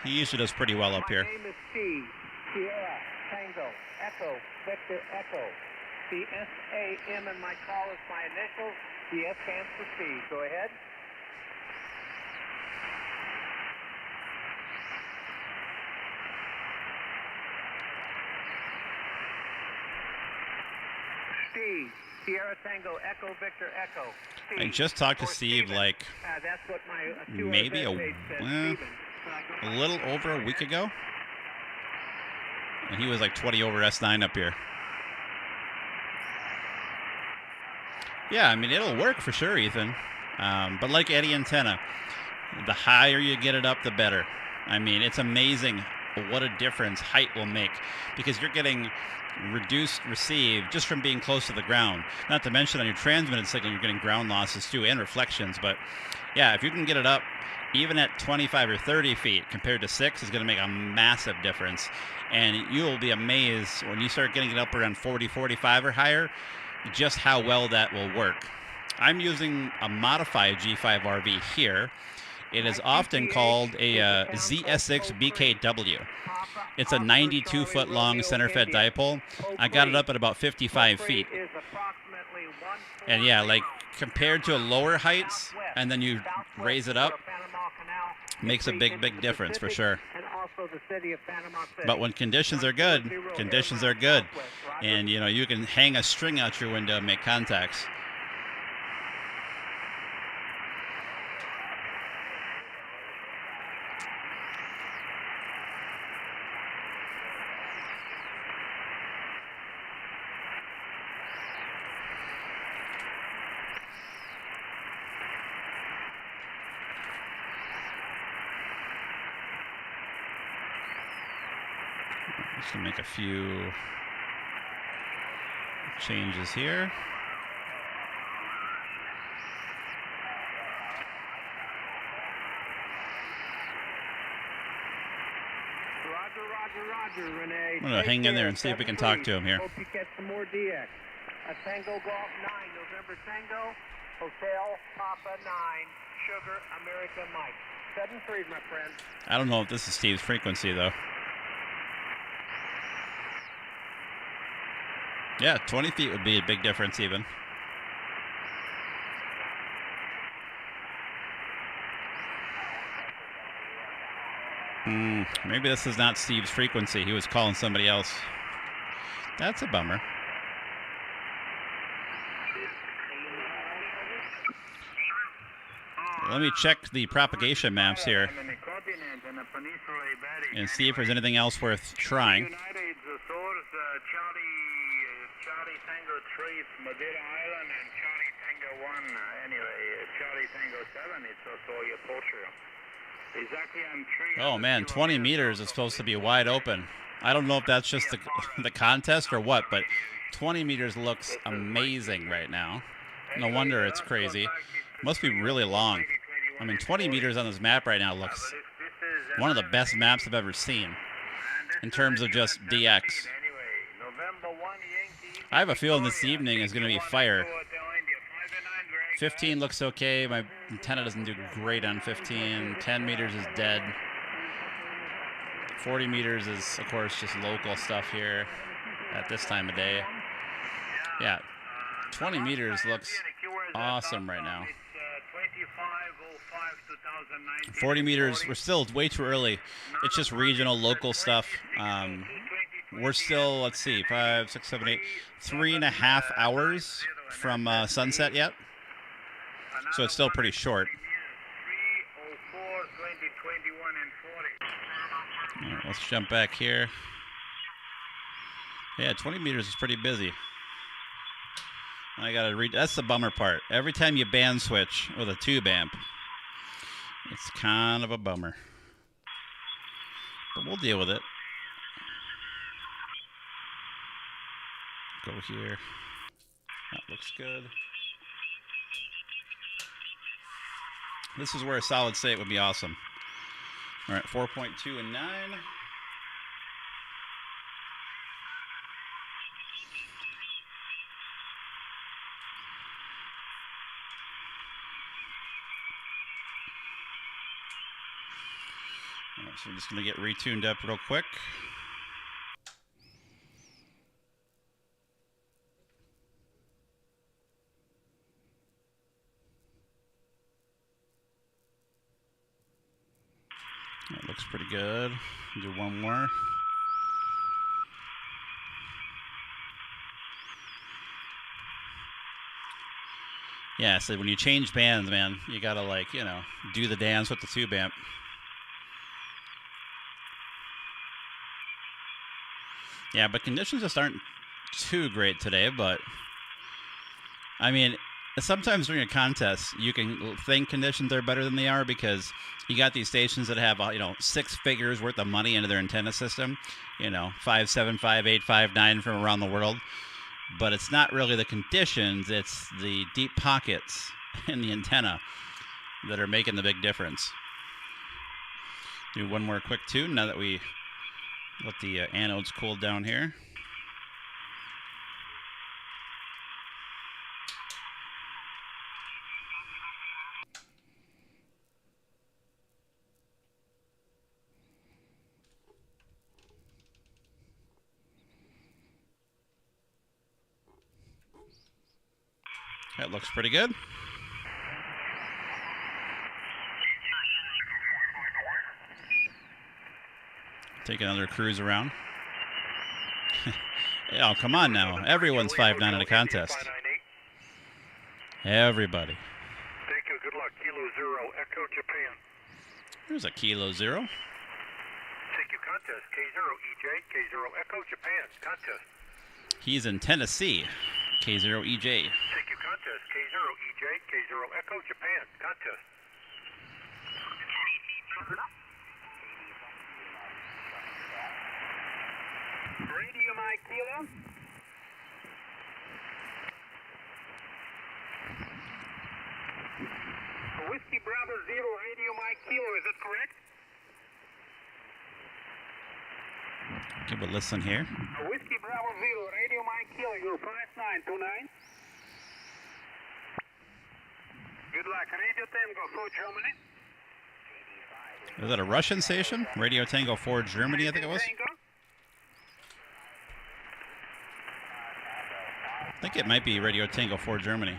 He usually does pretty well up here. My name is Steve. Sierra, Tango, Echo, Victor, Echo. The SAM in my call is my initials. The S stands for Steve. Go ahead. Steve, Sierra Tango, Echo, Victor, Echo. Steve. I just talked to Or Steve Steven. like That's what my maybe a little over a week ago. And he was like 20 over S9 up here. Yeah, I mean, it'll work for sure, Ethan. But like any antenna, the higher you get it up, the better. I mean, it's amazing what a difference height will make, because you're getting reduced receive just from being close to the ground. Not to mention on your transmitted signal, you're getting ground losses too and reflections. But yeah, if you can get it up even at 25 or 30 feet compared to 6, is going to make a massive difference. And you will be amazed when you start getting it up around 40, 45 or higher, just how well that will work. I'm using a modified G5RV here. It is often called a ZSX BKW. It's a 92-foot long center-fed dipole. I got it up at about 55 feet. And yeah, like compared to lower heights, and then you raise it up, makes a big, big difference for sure. But when conditions are good, conditions are good. And, you know, you can hang a string out your window and make contacts. Just gonna make a few changes here. Roger, Renee. I'm gonna hang in there and see if we can talk to him here. Hope you get some more DX. A Tango Golf 9, November Tango, Hotel Papa 9, Sugar, America Mike. 7-3, my friend. I don't know if this is Steve's frequency though. Yeah, 20 feet would be a big difference even. Maybe this is not Steve's frequency. He was calling somebody else. That's a bummer. Let me check the propagation maps here and see if there's anything else worth trying. Charlie Tango 3, Madeira Island, and Charlie Tango 1. Anyway, Charlie Tango 7 is also your poultry. Exactly, I'm 3. Oh man, 20 meters is supposed to be wide open. I don't know if that's just the contest or what, but 20 meters looks amazing right now. No wonder it's crazy. Must be really long. I mean, 20 meters on this map right now looks one of the best maps I've ever seen in terms of just DX. I have a feeling this evening is going to be fire. 15 looks okay. My antenna doesn't do great on 15. 10 meters is dead. 40 meters is, of course, just local stuff here at this time of day. Yeah, 20 meters looks awesome right now. 40 meters, we're still way too early. It's just regional, local stuff. we're still, let's see, 5, 6, 7, 8, 3.5 hours from sunset yet. So it's still pretty short. 3:04, 20, 21, and 40. All right, let's jump back here. Yeah, 20 meters is pretty busy. I gotta read. That's the bummer part. Every time you band switch with a tube amp, it's kind of a bummer. But we'll deal with it. Go here. That looks good. This is where a solid state would be awesome. All right, 4.2 and 9. All right, so we're just going to get retuned up real quick. That looks pretty good. Do one more. Yeah, so when you change bands, man, you gotta, like, you know, do the dance with the tube amp. Yeah, but conditions just aren't too great today, but I mean, sometimes during a contest, you can think conditions are better than they are because you got these stations that have, you know, 6 figures worth of money into their antenna system, you know, 5, 7, 5, 8, 5, 9 from around the world. But it's not really the conditions, it's the deep pockets in the antenna that are making the big difference. Do one more quick tune now that we let the anodes cool down here. That looks pretty good. Take another cruise around. Oh, come on now. Everyone's 5'9" in a contest. Everybody. Thank you. Good luck. Kilo 0, Echo Japan. There's a Kilo 0. Thank you. Contest. K0EJ, K0 Echo Japan. Contest. He's in Tennessee. K0EJ. Thank you. Contest. K0EJ, K0 Echo Japan. Contest. Radio Mike Kilo. Whiskey Bravo 0, Radio Mike Kilo, is that correct? Give a listen here. Whiskey Bravo 0, Radio Mike Kilo, you're 5929. Good luck. Radio Tango 4 Germany. Is that a Russian station? Radio Tango 4 Germany, I think it was. I think it might be Radio Tango 4 Germany.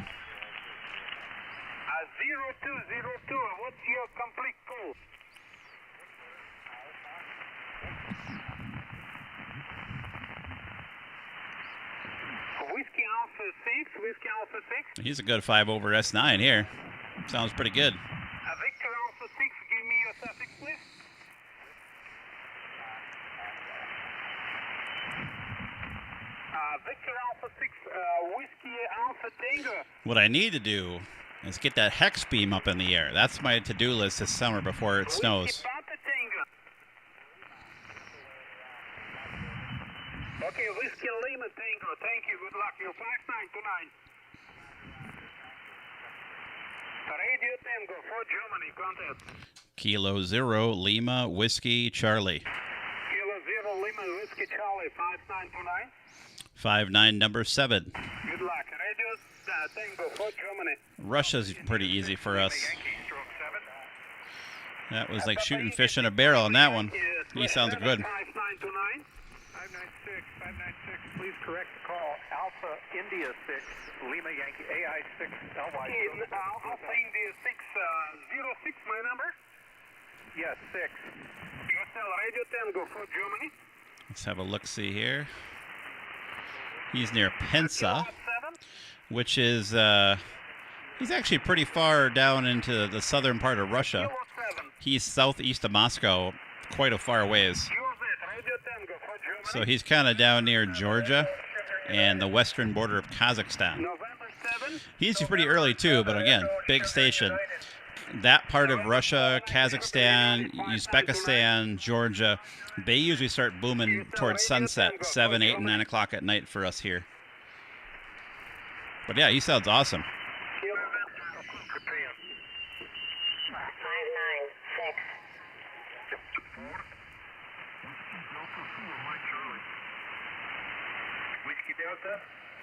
0202, what's your complete code? Whiskey Alpha 6, Whiskey Alpha 6. He's a good 5 over S9 here. Sounds pretty good. Victor Alpha 6, give me your suffix, please. Victor Alpha 6, Whiskey Alpha Tango. What I need to do is get that hex beam up in the air. That's my to-do list this summer before it snows. Whiskey Papa Tango. Okay, Whiskey Lima Tango, thank you, good luck. You're 5929. Radio Tango, 4 Germany, contact. Kilo 0, Lima, Whiskey, Charlie. Kilo 0, Lima, Whiskey, Charlie, 5929. 59, number 7. Good luck. Radio Tango, 4 Germany. Russia's pretty easy for us. That was like shooting fish in a barrel on that one. He sounds good. 5929. 596, 596, please correct the call. Alpha India 6, Lima Yankee AI 6, LY. Alpha India 606, my number? Yes, 6. Hotel Radio Tango, 4 Germany. Let's have a look-see here. He's near Pensa, which is, he's actually pretty far down into the southern part of Russia. He's southeast of Moscow, quite a far ways. So he's kind of down near Georgia and the western border of Kazakhstan. He's pretty early too, but again, big station. That part of Russia, Kazakhstan, Uzbekistan, Georgia, they usually start booming towards sunset, 7, 8, and 9 o'clock at night for us here. But yeah, he sounds awesome.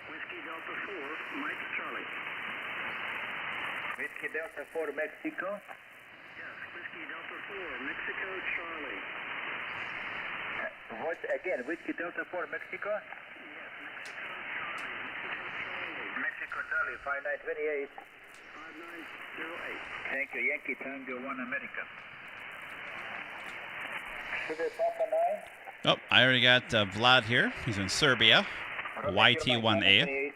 Whiskey Delta 4, Mike Charlie. Whiskey Delta 4, Mexico. Yes, Whiskey Delta 4, Mexico, Charlie. What again? Whiskey Delta 4, Mexico. Yes, Mexico, Charlie. Mexico, Charlie, 5928. 5908. Thank you, Yankee Tango 1 America. Sugar Papa 9. Oh, I already got Vlad here. He's in Serbia. YT1A.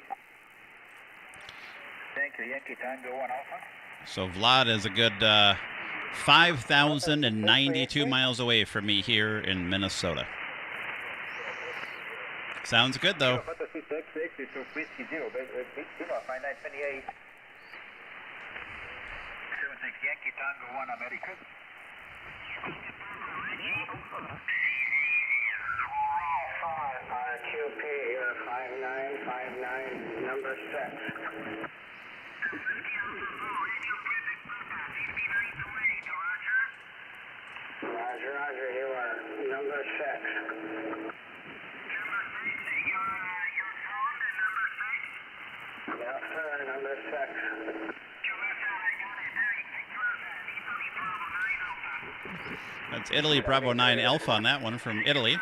Thank you, Yankee Tango 1 Alpha. So Vlad is a good 5,092 miles away from me here in Minnesota. Sounds good, though. Yankee Tango 1 America. QP, 5959, number 6. Roger, Roger, you are number 6. Yes, sir, number 6. That's Italy Bravo 9 Alpha on that one from Italy.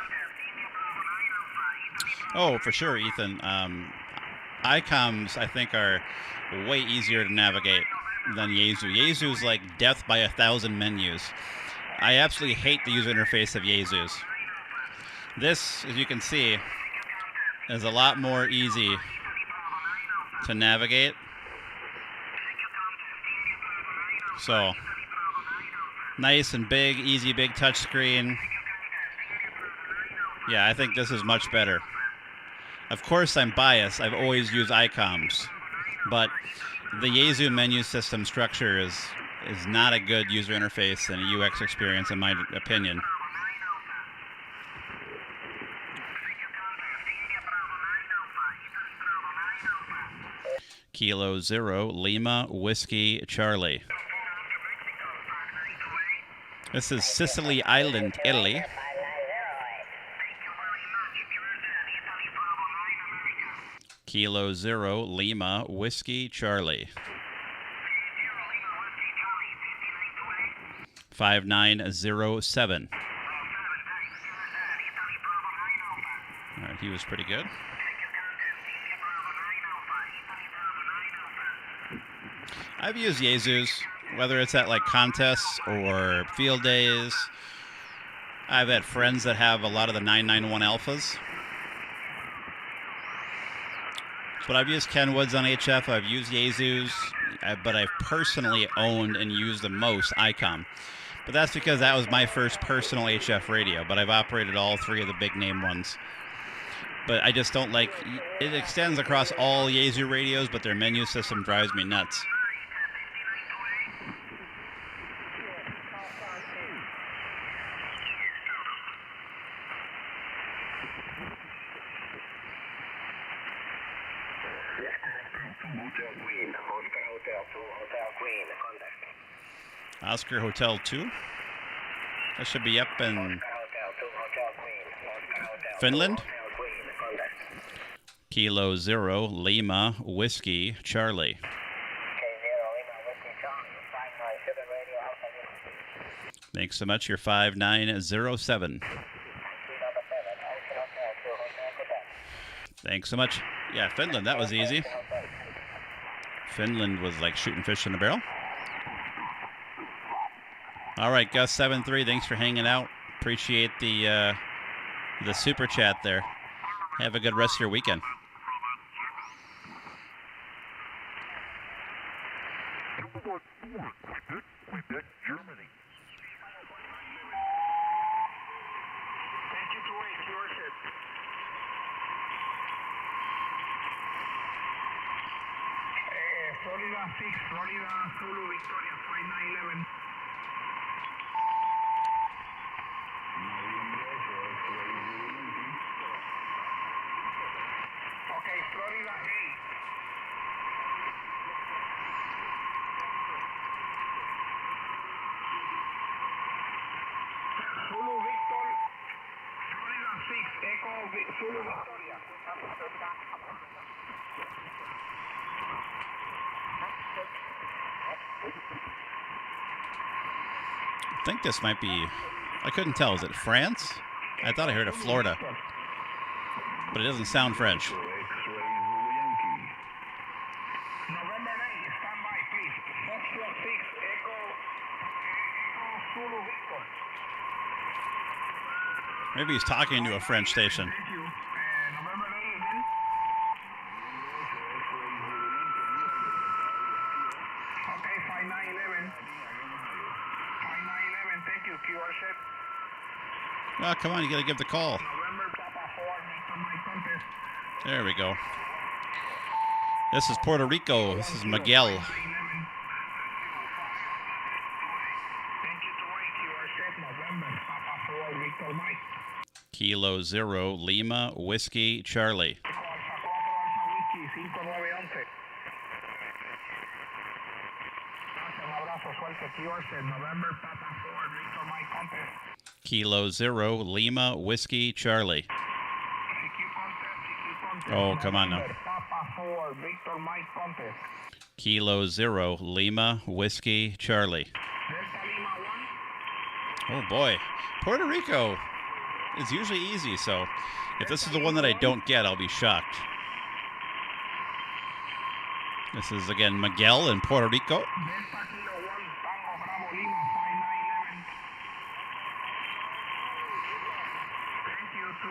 Oh, for sure, Ethan. ICOMs, I think, are way easier to navigate than Yaesu. Yaesu's like death by 1,000 menus. I absolutely hate the user interface of Yaesu's. This, as you can see, is a lot more easy to navigate. So, nice and big, easy, big touchscreen. Yeah, I think this is much better. Of course, I'm biased. I've always used ICOMs. But the Yaesu menu system structure is not a good user interface and a UX experience, in my opinion. Kilo 0, Lima, Whiskey, Charlie. This is Sicily Island, Italy. Kilo 0, Lima, Whiskey, Charlie. 5907. All right, he was pretty good. I've used Yaesu's, whether it's at like contests or field days. I've had friends that have a lot of the 991 alphas. But I've used Kenwoods on HF, I've used Yaesu's, but I've personally owned and used the most ICOM. But that's because that was my first personal HF radio, but I've operated all three of the big name ones. But I just don't like, it extends across all Yaesu radios, but their menu system drives me nuts. Oscar Hotel 2. That should be up in Finland. Kilo 0, Lima, Whiskey, Charlie. Thanks so much. You're 5907. Thanks so much. Yeah, Finland, that was easy. Finland was like shooting fish in a barrel. All right, Gus 73, thanks for hanging out. Appreciate the the super chat there. Have a good rest of your weekend. Germany. Florida 6, Florida Zulu Victoria 5911. Okay, Florida 8. Zulu Victor, Florida 6, Echo Zulu Victoria. I think this might be, I couldn't tell. Is it France? I thought I heard of Florida, but it doesn't sound French. November 8, stand by, please. Foxtrot 6, Echo Zulu Victor. Maybe he's talking to a French station. Thank you. November 8 again. Okay, 5911. 5911, thank you. QR set. Oh, come on, you gotta give the call. November Papa 4, Victor Mike Contest. There we go. This is Puerto Rico. This is Miguel. 5911. Thank you to wait. QR set. November Papa 4, Victor Mike. Kilo 0 Lima Whiskey Charlie. Alfa 4, Alfa Whiskey, 5911. Gracias, un abrazo, suerte. QR set. November Papa 4, Victor Mike Contest. Kilo 0 Lima Whiskey Charlie. CQ Contest. Oh, come on now. November Papa 4, Victor Mike Contest. Kilo 0 Lima Whiskey Charlie. Delta Lima 1. Oh boy, Puerto Rico is usually easy, so if this is the one that I don't get, I'll be shocked. This is again Miguel in Puerto Rico. Delta Kilo 1, Tango Bravo Lima 5911. Thank you to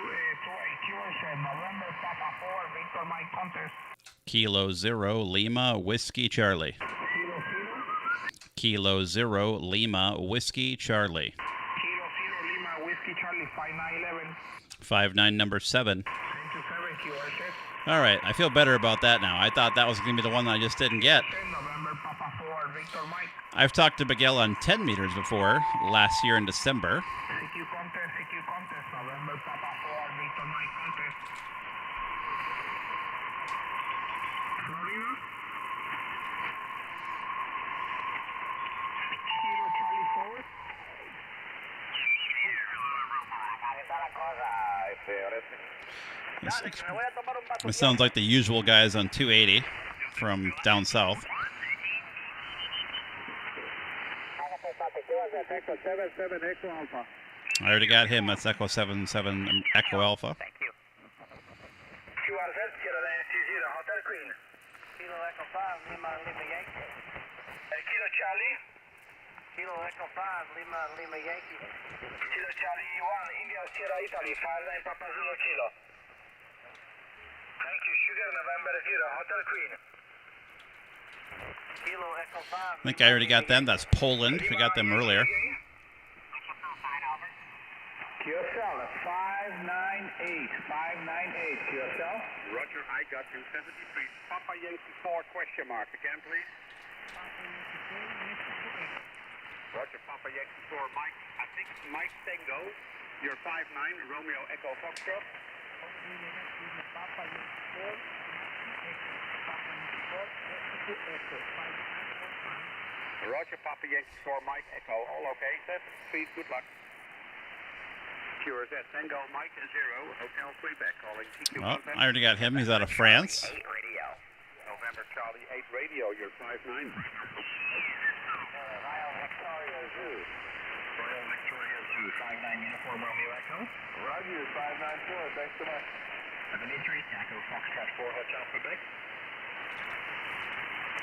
QSN, November Papa 4, Victor Mike Contest. Kilo 0 Lima Whiskey Charlie. Kilo 0. Kilo 0 Lima Whiskey Charlie. Kilo 0 Lima Whiskey Charlie 5911. 59 number 7. Thank you 7 QSN. All right, I feel better about that now. I thought that was going to be the one that I just didn't get. November Papa 4, Victor Mike. I've talked to Miguel on 10 meters before, last year in December. CQ Contest, November Papa 4, Victor Mike Contest. Florida. Kilo Charlie 4. It sounds like the usual guys on 280 from down south. Echo 77 Echo Alpha. I already got him. That's Echo 77 Echo Alpha. Thank you. QRZ, Sierra Lane 20, Hotel Queen. Kilo Echo 5, Lima Yankee. Kilo Charlie. Kilo Echo 5, Lima Yankee. Kilo Charlie 1, India Sierra Italy, 59 Papa Zulu Kilo. Thank you, Sugar November 0, Hotel Queen. Kilo Echo 5. I think I already got them. That's Poland. We got them earlier. QSL 598, 598, QSL. Roger, I got you. 73. Papa Yankee 4, question mark. Again, please. Roger, Papa Yankee 4, Mike. I think Mike Tango. You're 59, Romeo Echo Foxtrot. Roger, Papa Yankee 4, Mike Echo. All okay, set. Please, good luck. QRZ Tango, Mike 0, Hotel Quebec calling. TQ Oh, I already got him. He's out of France. 8 radio. November Charlie 8 radio, you're 59. Royal Victoria Zoo. Royal Victoria Zoo, 59 Uniform Romeo Echo. Roger, 594, thanks so much. Dimitri, Echo Foxtrot 4, Hotel Quebec.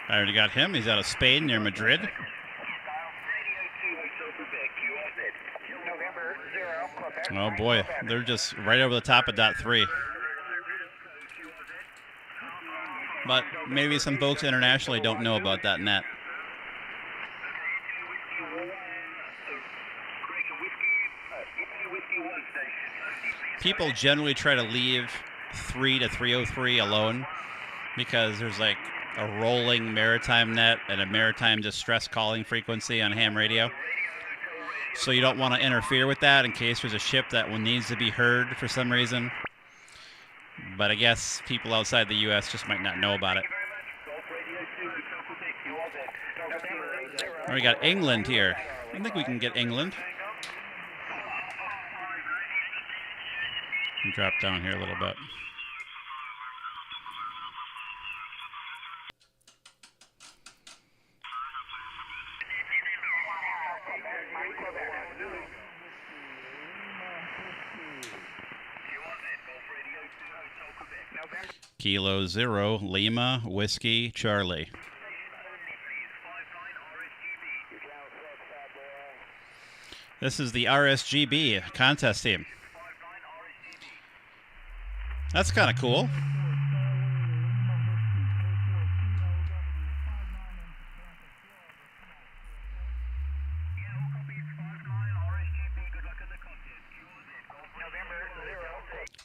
I already got him. He's out of Spain near Madrid. Radio 2, Hotel Quebec, QRZ. November 0, Quebec. Oh boy, they're just right over the top of .3. But maybe some folks internationally don't know about that net. People generally try to leave 3 to 303 alone because there's like a rolling maritime net and a maritime distress calling frequency on ham radio. So you don't want to interfere with that in case there's a ship that needs to be heard for some reason. But I guess people outside the U.S. just might not know about it. Oh, we got England here. I think we can get England. Drop down here a little bit. Kilo 0, Lima, Whiskey, Charlie. This is the RSGB contest team. That's kind of cool.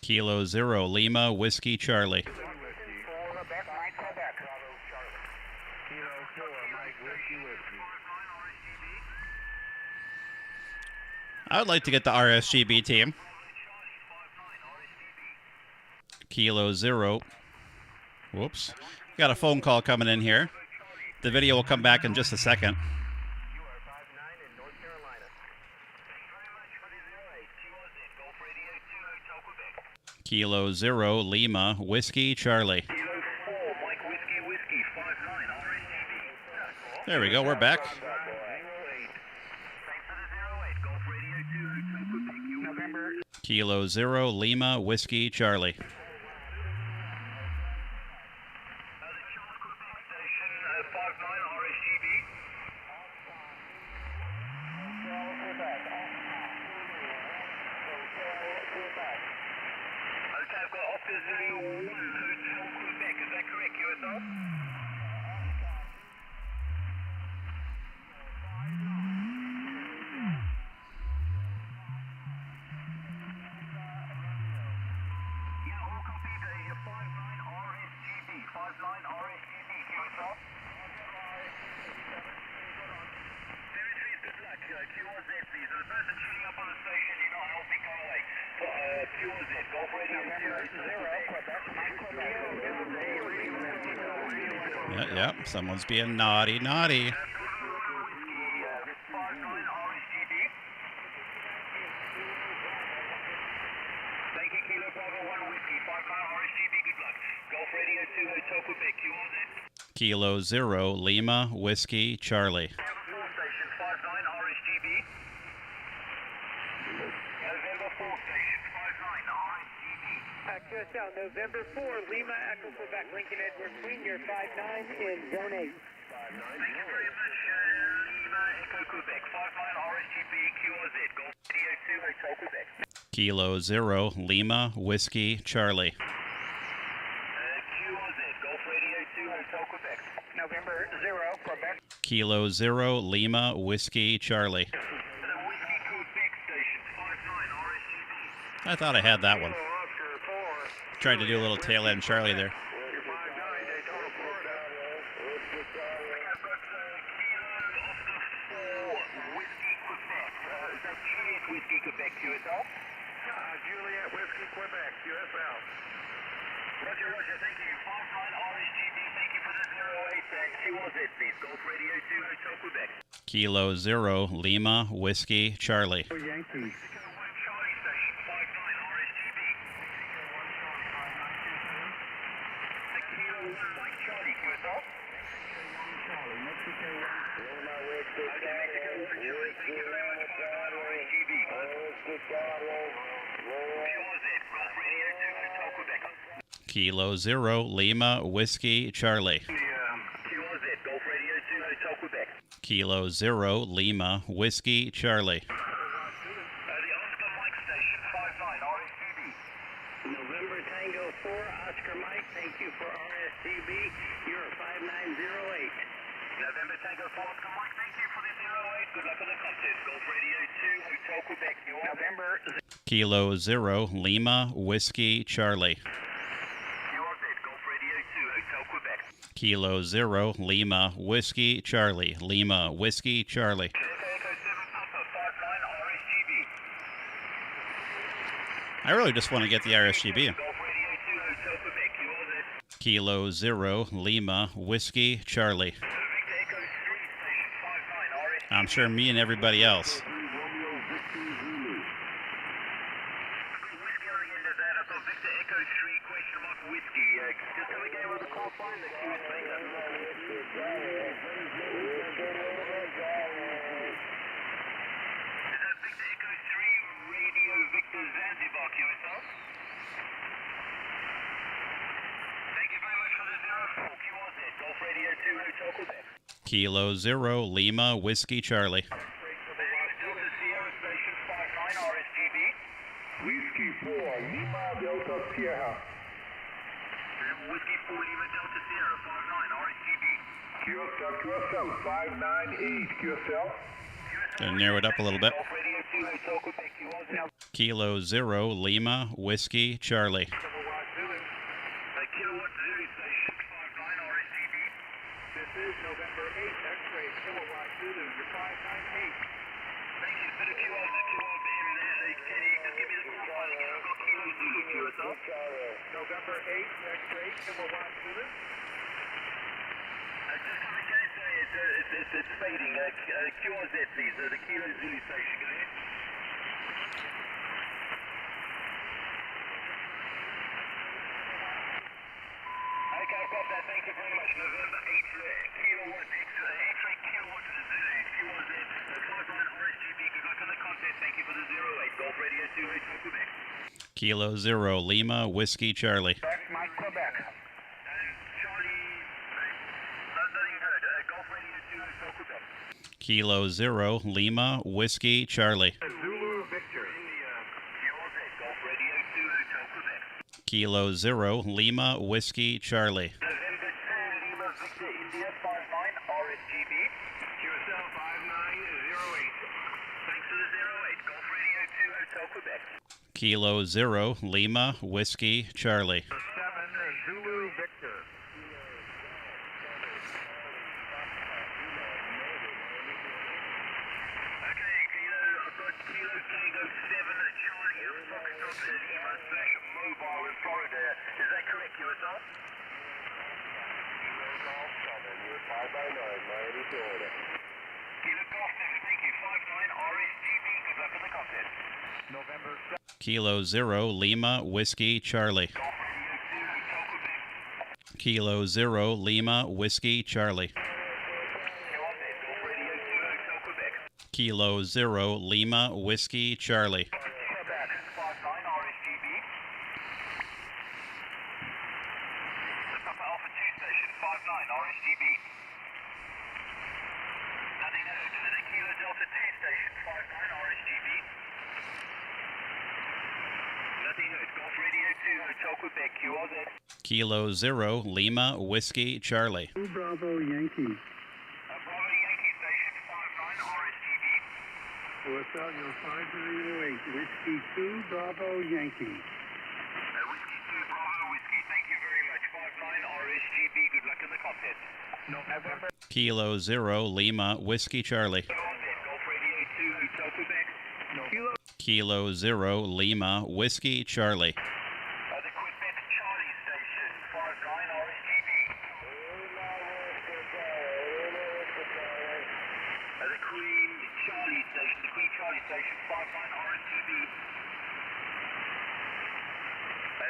Kilo 0, Lima, Whiskey, Charlie. I would like to get the RSGB team. Kilo 0. Whoops. Got a phone call coming in here. The video will come back in just a second. Kilo 0, Lima, Whiskey, Charlie. There we go, we're back. Kilo 0, Lima, Whiskey, Charlie. Yep, someone's being naughty. Kilo 0, Lima, Whiskey, Charlie. November 4, Lima, Echo, Quebec, Lincoln, Edward, Queen, you're 5-9 in Zone 8. Thank you very much, Lima, Echo, Quebec, 5-9 RSGB, QRZ, Golf Radio 2, Hotel Quebec. Kilo 0, Lima, Whiskey, Charlie. QRZ, Golf Radio 2, Hotel Quebec. November 0, Quebec. Kilo 0, Lima, Whiskey, Charlie. Whiskey, Quebec Station, 5-9 RSGB. I thought I had that one. Trying to do a little tail end Charlie there. Juliet Whiskey, Quebec, QSL. Roger, thank you. 5-9 RSGB, thank you for the 08. QRZ, please. Golf Radio 2, Hotel Quebec. Kilo 0, Lima, Whiskey, Charlie. Yankee. Charlie Station, 5-9 RSGB. Kilo 1, Mike Charlie, QSL. Mexico 1, Charlie, thank you very much. 5-9 RSGB. Kilo 0, Lima, Whiskey, Charlie. QRZ, Golf Radio 2, Hotel Quebec. Kilo 0, Lima, Whiskey, Charlie. The Oscar Mike Station, for RSTB, you're 5908. November Tango 4, come on, thank you for the 08. Good luck on the contest. Golf Radio 2, Hotel Quebec, you are November Kilo 0 Lima Whiskey Charlie. Golf Radio 2, Hotel Quebec. Kilo 0 Lima Whiskey Charlie. Lima Whiskey Charlie. Echo 7 Papa 59 RSGB. I really just want to get the RSGB. Golf Radio 2, Hotel Quebec, you are there. Kilo 0 Lima Whiskey Charlie. Victor Echo 3, Station 59 RSGB. I'm sure me and everybody else. Victor Echo 3, question mark whiskey. Just come again with the call sign, the Q is later. Is that Victor Echo 3, Radio Victor Zanzibar, QSL? Thank you very much for the 04, QRZ, Golf Radio 2, Hotel Quebec. Kilo 0 Lima Whiskey Charlie. Delta Sierra Station 59 RSGB. Whiskey 4, Lima Delta Sierra. Whiskey 4 Lima Delta Sierra 59 RSGB. QSL 598, QSL. Gonna narrow it up a little bit. Golf Radio 2, Hotel Quebec, QRZ. Kilo 0 Lima Whiskey Charlie. Kilowatt Zulu Station 59 RSGB. This is November 8th, X-ray, Kilowatt Zulu, you're 598. Thank you for the QR, the QR in there. Can you just give me the call file again? I've got Kilo Zulu QSL. November 8th, X-ray, Kilowatt Zulu. Just come again, say it's fading. QRZ please, the Kilo Zulu Station, go ahead. Okay, I've got that. Thank you very much. November 8th, Kilowatt X-ray, Kilowatt Zulu, QRZ, 59 RSGB. Good luck on the contest. Thank you for the 08. Golf Radio 2, Hotel Quebec. Kilo 0 Lima Whiskey Charlie. That's my Quebec. And Charlie, nothing heard. Golf Radio 2, Hotel Quebec. Kilo 0 Lima Whiskey Charlie. Zulu Victor. QRZ, Golf Radio 2, Hotel Quebec. Kilo 0 Lima Whiskey Charlie. November 2, Lima Victor India 59 RSGB. QSL 5908. Thanks for the 08. Golf Radio 2, Hotel Quebec. Kilo 0 Lima Whiskey Charlie. 7 Zulu Victor. Okay, I've got Kilo Tango 7 Charlie Foxtrot Lima / Mobile in Florida. Is that correct, QSL? Kilo Golf 7, thank you. 59 RSGB. Good luck on the contest. November Kilo 0 Lima Whiskey Charlie. Golf Radio 2, Hotel Quebec. Kilo 0 Lima Whiskey Charlie. QRZ, Golf Radio 2, Hotel Quebec. Kilo 0 Lima Whiskey Charlie. Quebec 59 RSGB. The Papa Alpha 2 Station 59 RSGB. Nothing heard. The Kilo Delta 2 Station 59 RSGB. Nothing heard. Golf Radio 2 Hotel Quebec QRZ. Kilo 0 Lima Whiskey Charlie. Bravo Yankee. Bravo Yankee Station 59 RSGB. QSL, you're 5908. Whiskey 2, Bravo Yankee. Whiskey 2 Bravo Whiskey. Thank you very much. 59 RSGB. Good luck in the contest. November Kilo 0 Lima Whiskey Charlie. Golf Radio 2 Hotel Quebec. Kilo 0 Lima Whiskey Charlie. The Quebec Charlie Station 59 RSGB. The Queen Charlie Station 59 RSGB.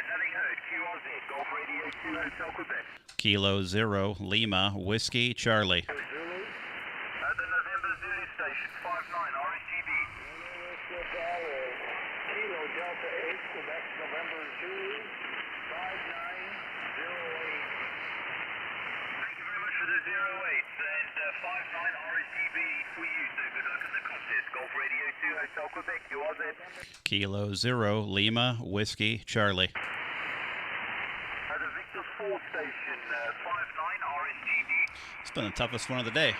Nothing heard. QRZ, Golf Radio 2 Hotel Quebec. Kilo 0 Lima Whiskey Charlie. The November Zulu Station 59 RSGB. Kilo Delta 8, Quebec, November Zulu, 5908. Thank you very much for the 08 and 59 RSGB for you. So good luck in the contest. Golf Radio 2 Hotel Quebec. QRZ. Kilo 0 Lima Whiskey Charlie. The Victor 4 station 59 RSGB. It's been the toughest one of the day.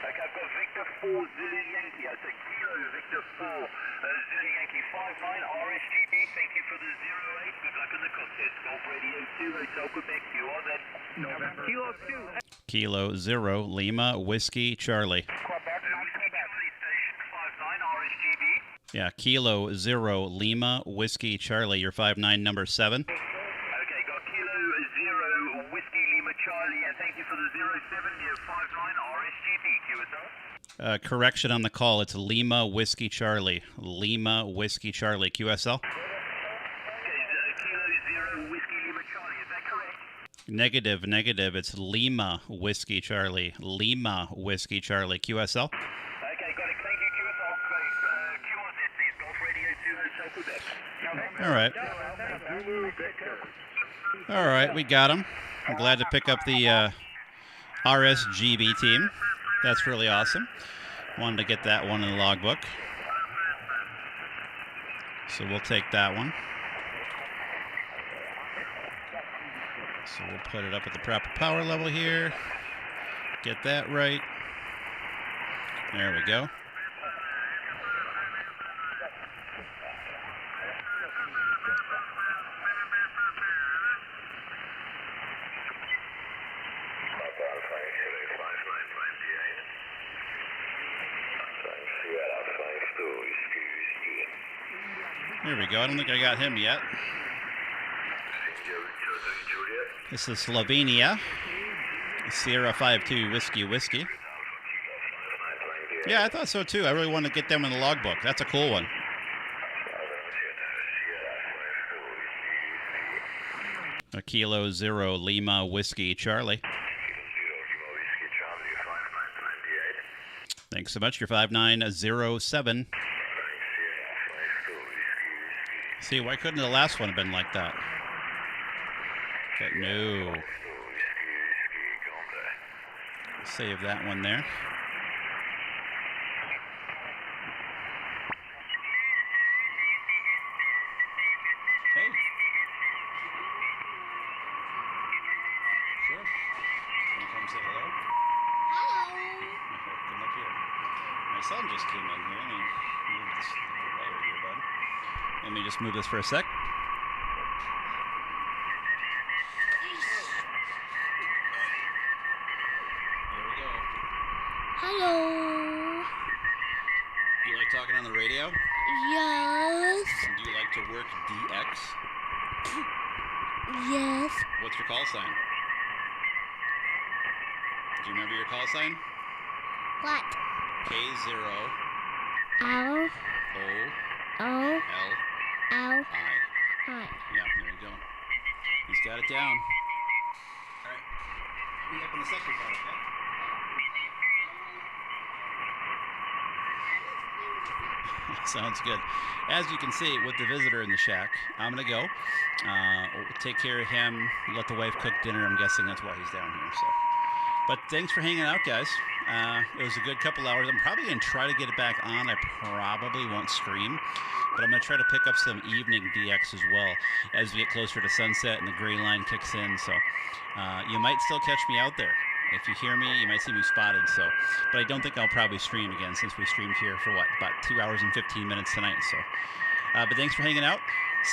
Okay, I've got Victor 4 Zulu Yankee. I said Kilo Victor 4 Zulu Yankee 59 RSGB. Thank you for the 08. Good luck in the contest. Golf Radio 2 Hotel Quebec. You are then November. Kilo 2. Kilo 0 Lima Whiskey Charlie. Quebec, Charlie Station 59 RSGB. Yeah, Kilo 0 Lima Whiskey Charlie. Your 59 number 7. Okay, got Kilo 0 Whiskey Lima Charlie, and thank you for the 07 near 59 RSGB, QSL. Correction on the call. It's Lima Whiskey Charlie. Lima Whiskey Charlie. QSL. Okay, Kilo 0 Whiskey Lima Charlie, is that correct? Negative. It's Lima Whiskey Charlie. Lima Whiskey Charlie. QSL. Okay, got it. Thank you, QSL. QRZ, please. Golf Radio 2 Hotel Quebec. All right. All right, we got him. I'm glad to pick up the RSGB team. That's really awesome. Wanted to get that one in the logbook. So we'll take that one. So we'll put it up at the proper power level here. Get that right. There we go. There we go. I don't think I got him yet. This is Slovenia. Sierra 5-2 Whiskey. Yeah, I thought so too. I really want to get them in the logbook. That's a cool one. A Kilo 0 Lima Whiskey Charlie. Thanks so much. Your 5907. See, why couldn't the last one have been like that? Okay, no. Save that one there. Hey. Sure. Can you come say hello? Hello. Come up here. My son just came in here. Let me move this wire here, bud. Let me just move this for a sec. There we go. Hello. You like talking on the radio? Yes. And do you like to work DX? Yes. What's your call sign? Do you remember your call sign? What? K0 Ow. O Oh. L Ow. I. Hi. Yeah, there you go. He's got it down. All right. Be up in the second part, okay? Sounds good. As you can see, with the visitor in the shack, I'm going to go. Take care of him, let the wife cook dinner. I'm guessing that's why he's down here. So, but thanks for hanging out, guys. It was a good couple hours. I'm probably going to try to get it back on. I probably won't stream, but I'm going to try to pick up some evening DX as well as we get closer to sunset and the gray line kicks in. So you might still catch me out there. If you hear me, you might see me spotted. So, but I don't think I'll probably stream again since we streamed here for about 2 hours and 15 minutes tonight. So, but thanks for hanging out.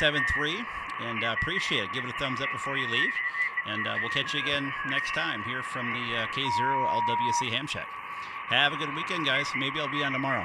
7-3, and appreciate it. Give it a thumbs up before you leave, and we'll catch you again next time here from the K0LWC Ham Shack. Have a good weekend, guys. Maybe I'll be on tomorrow.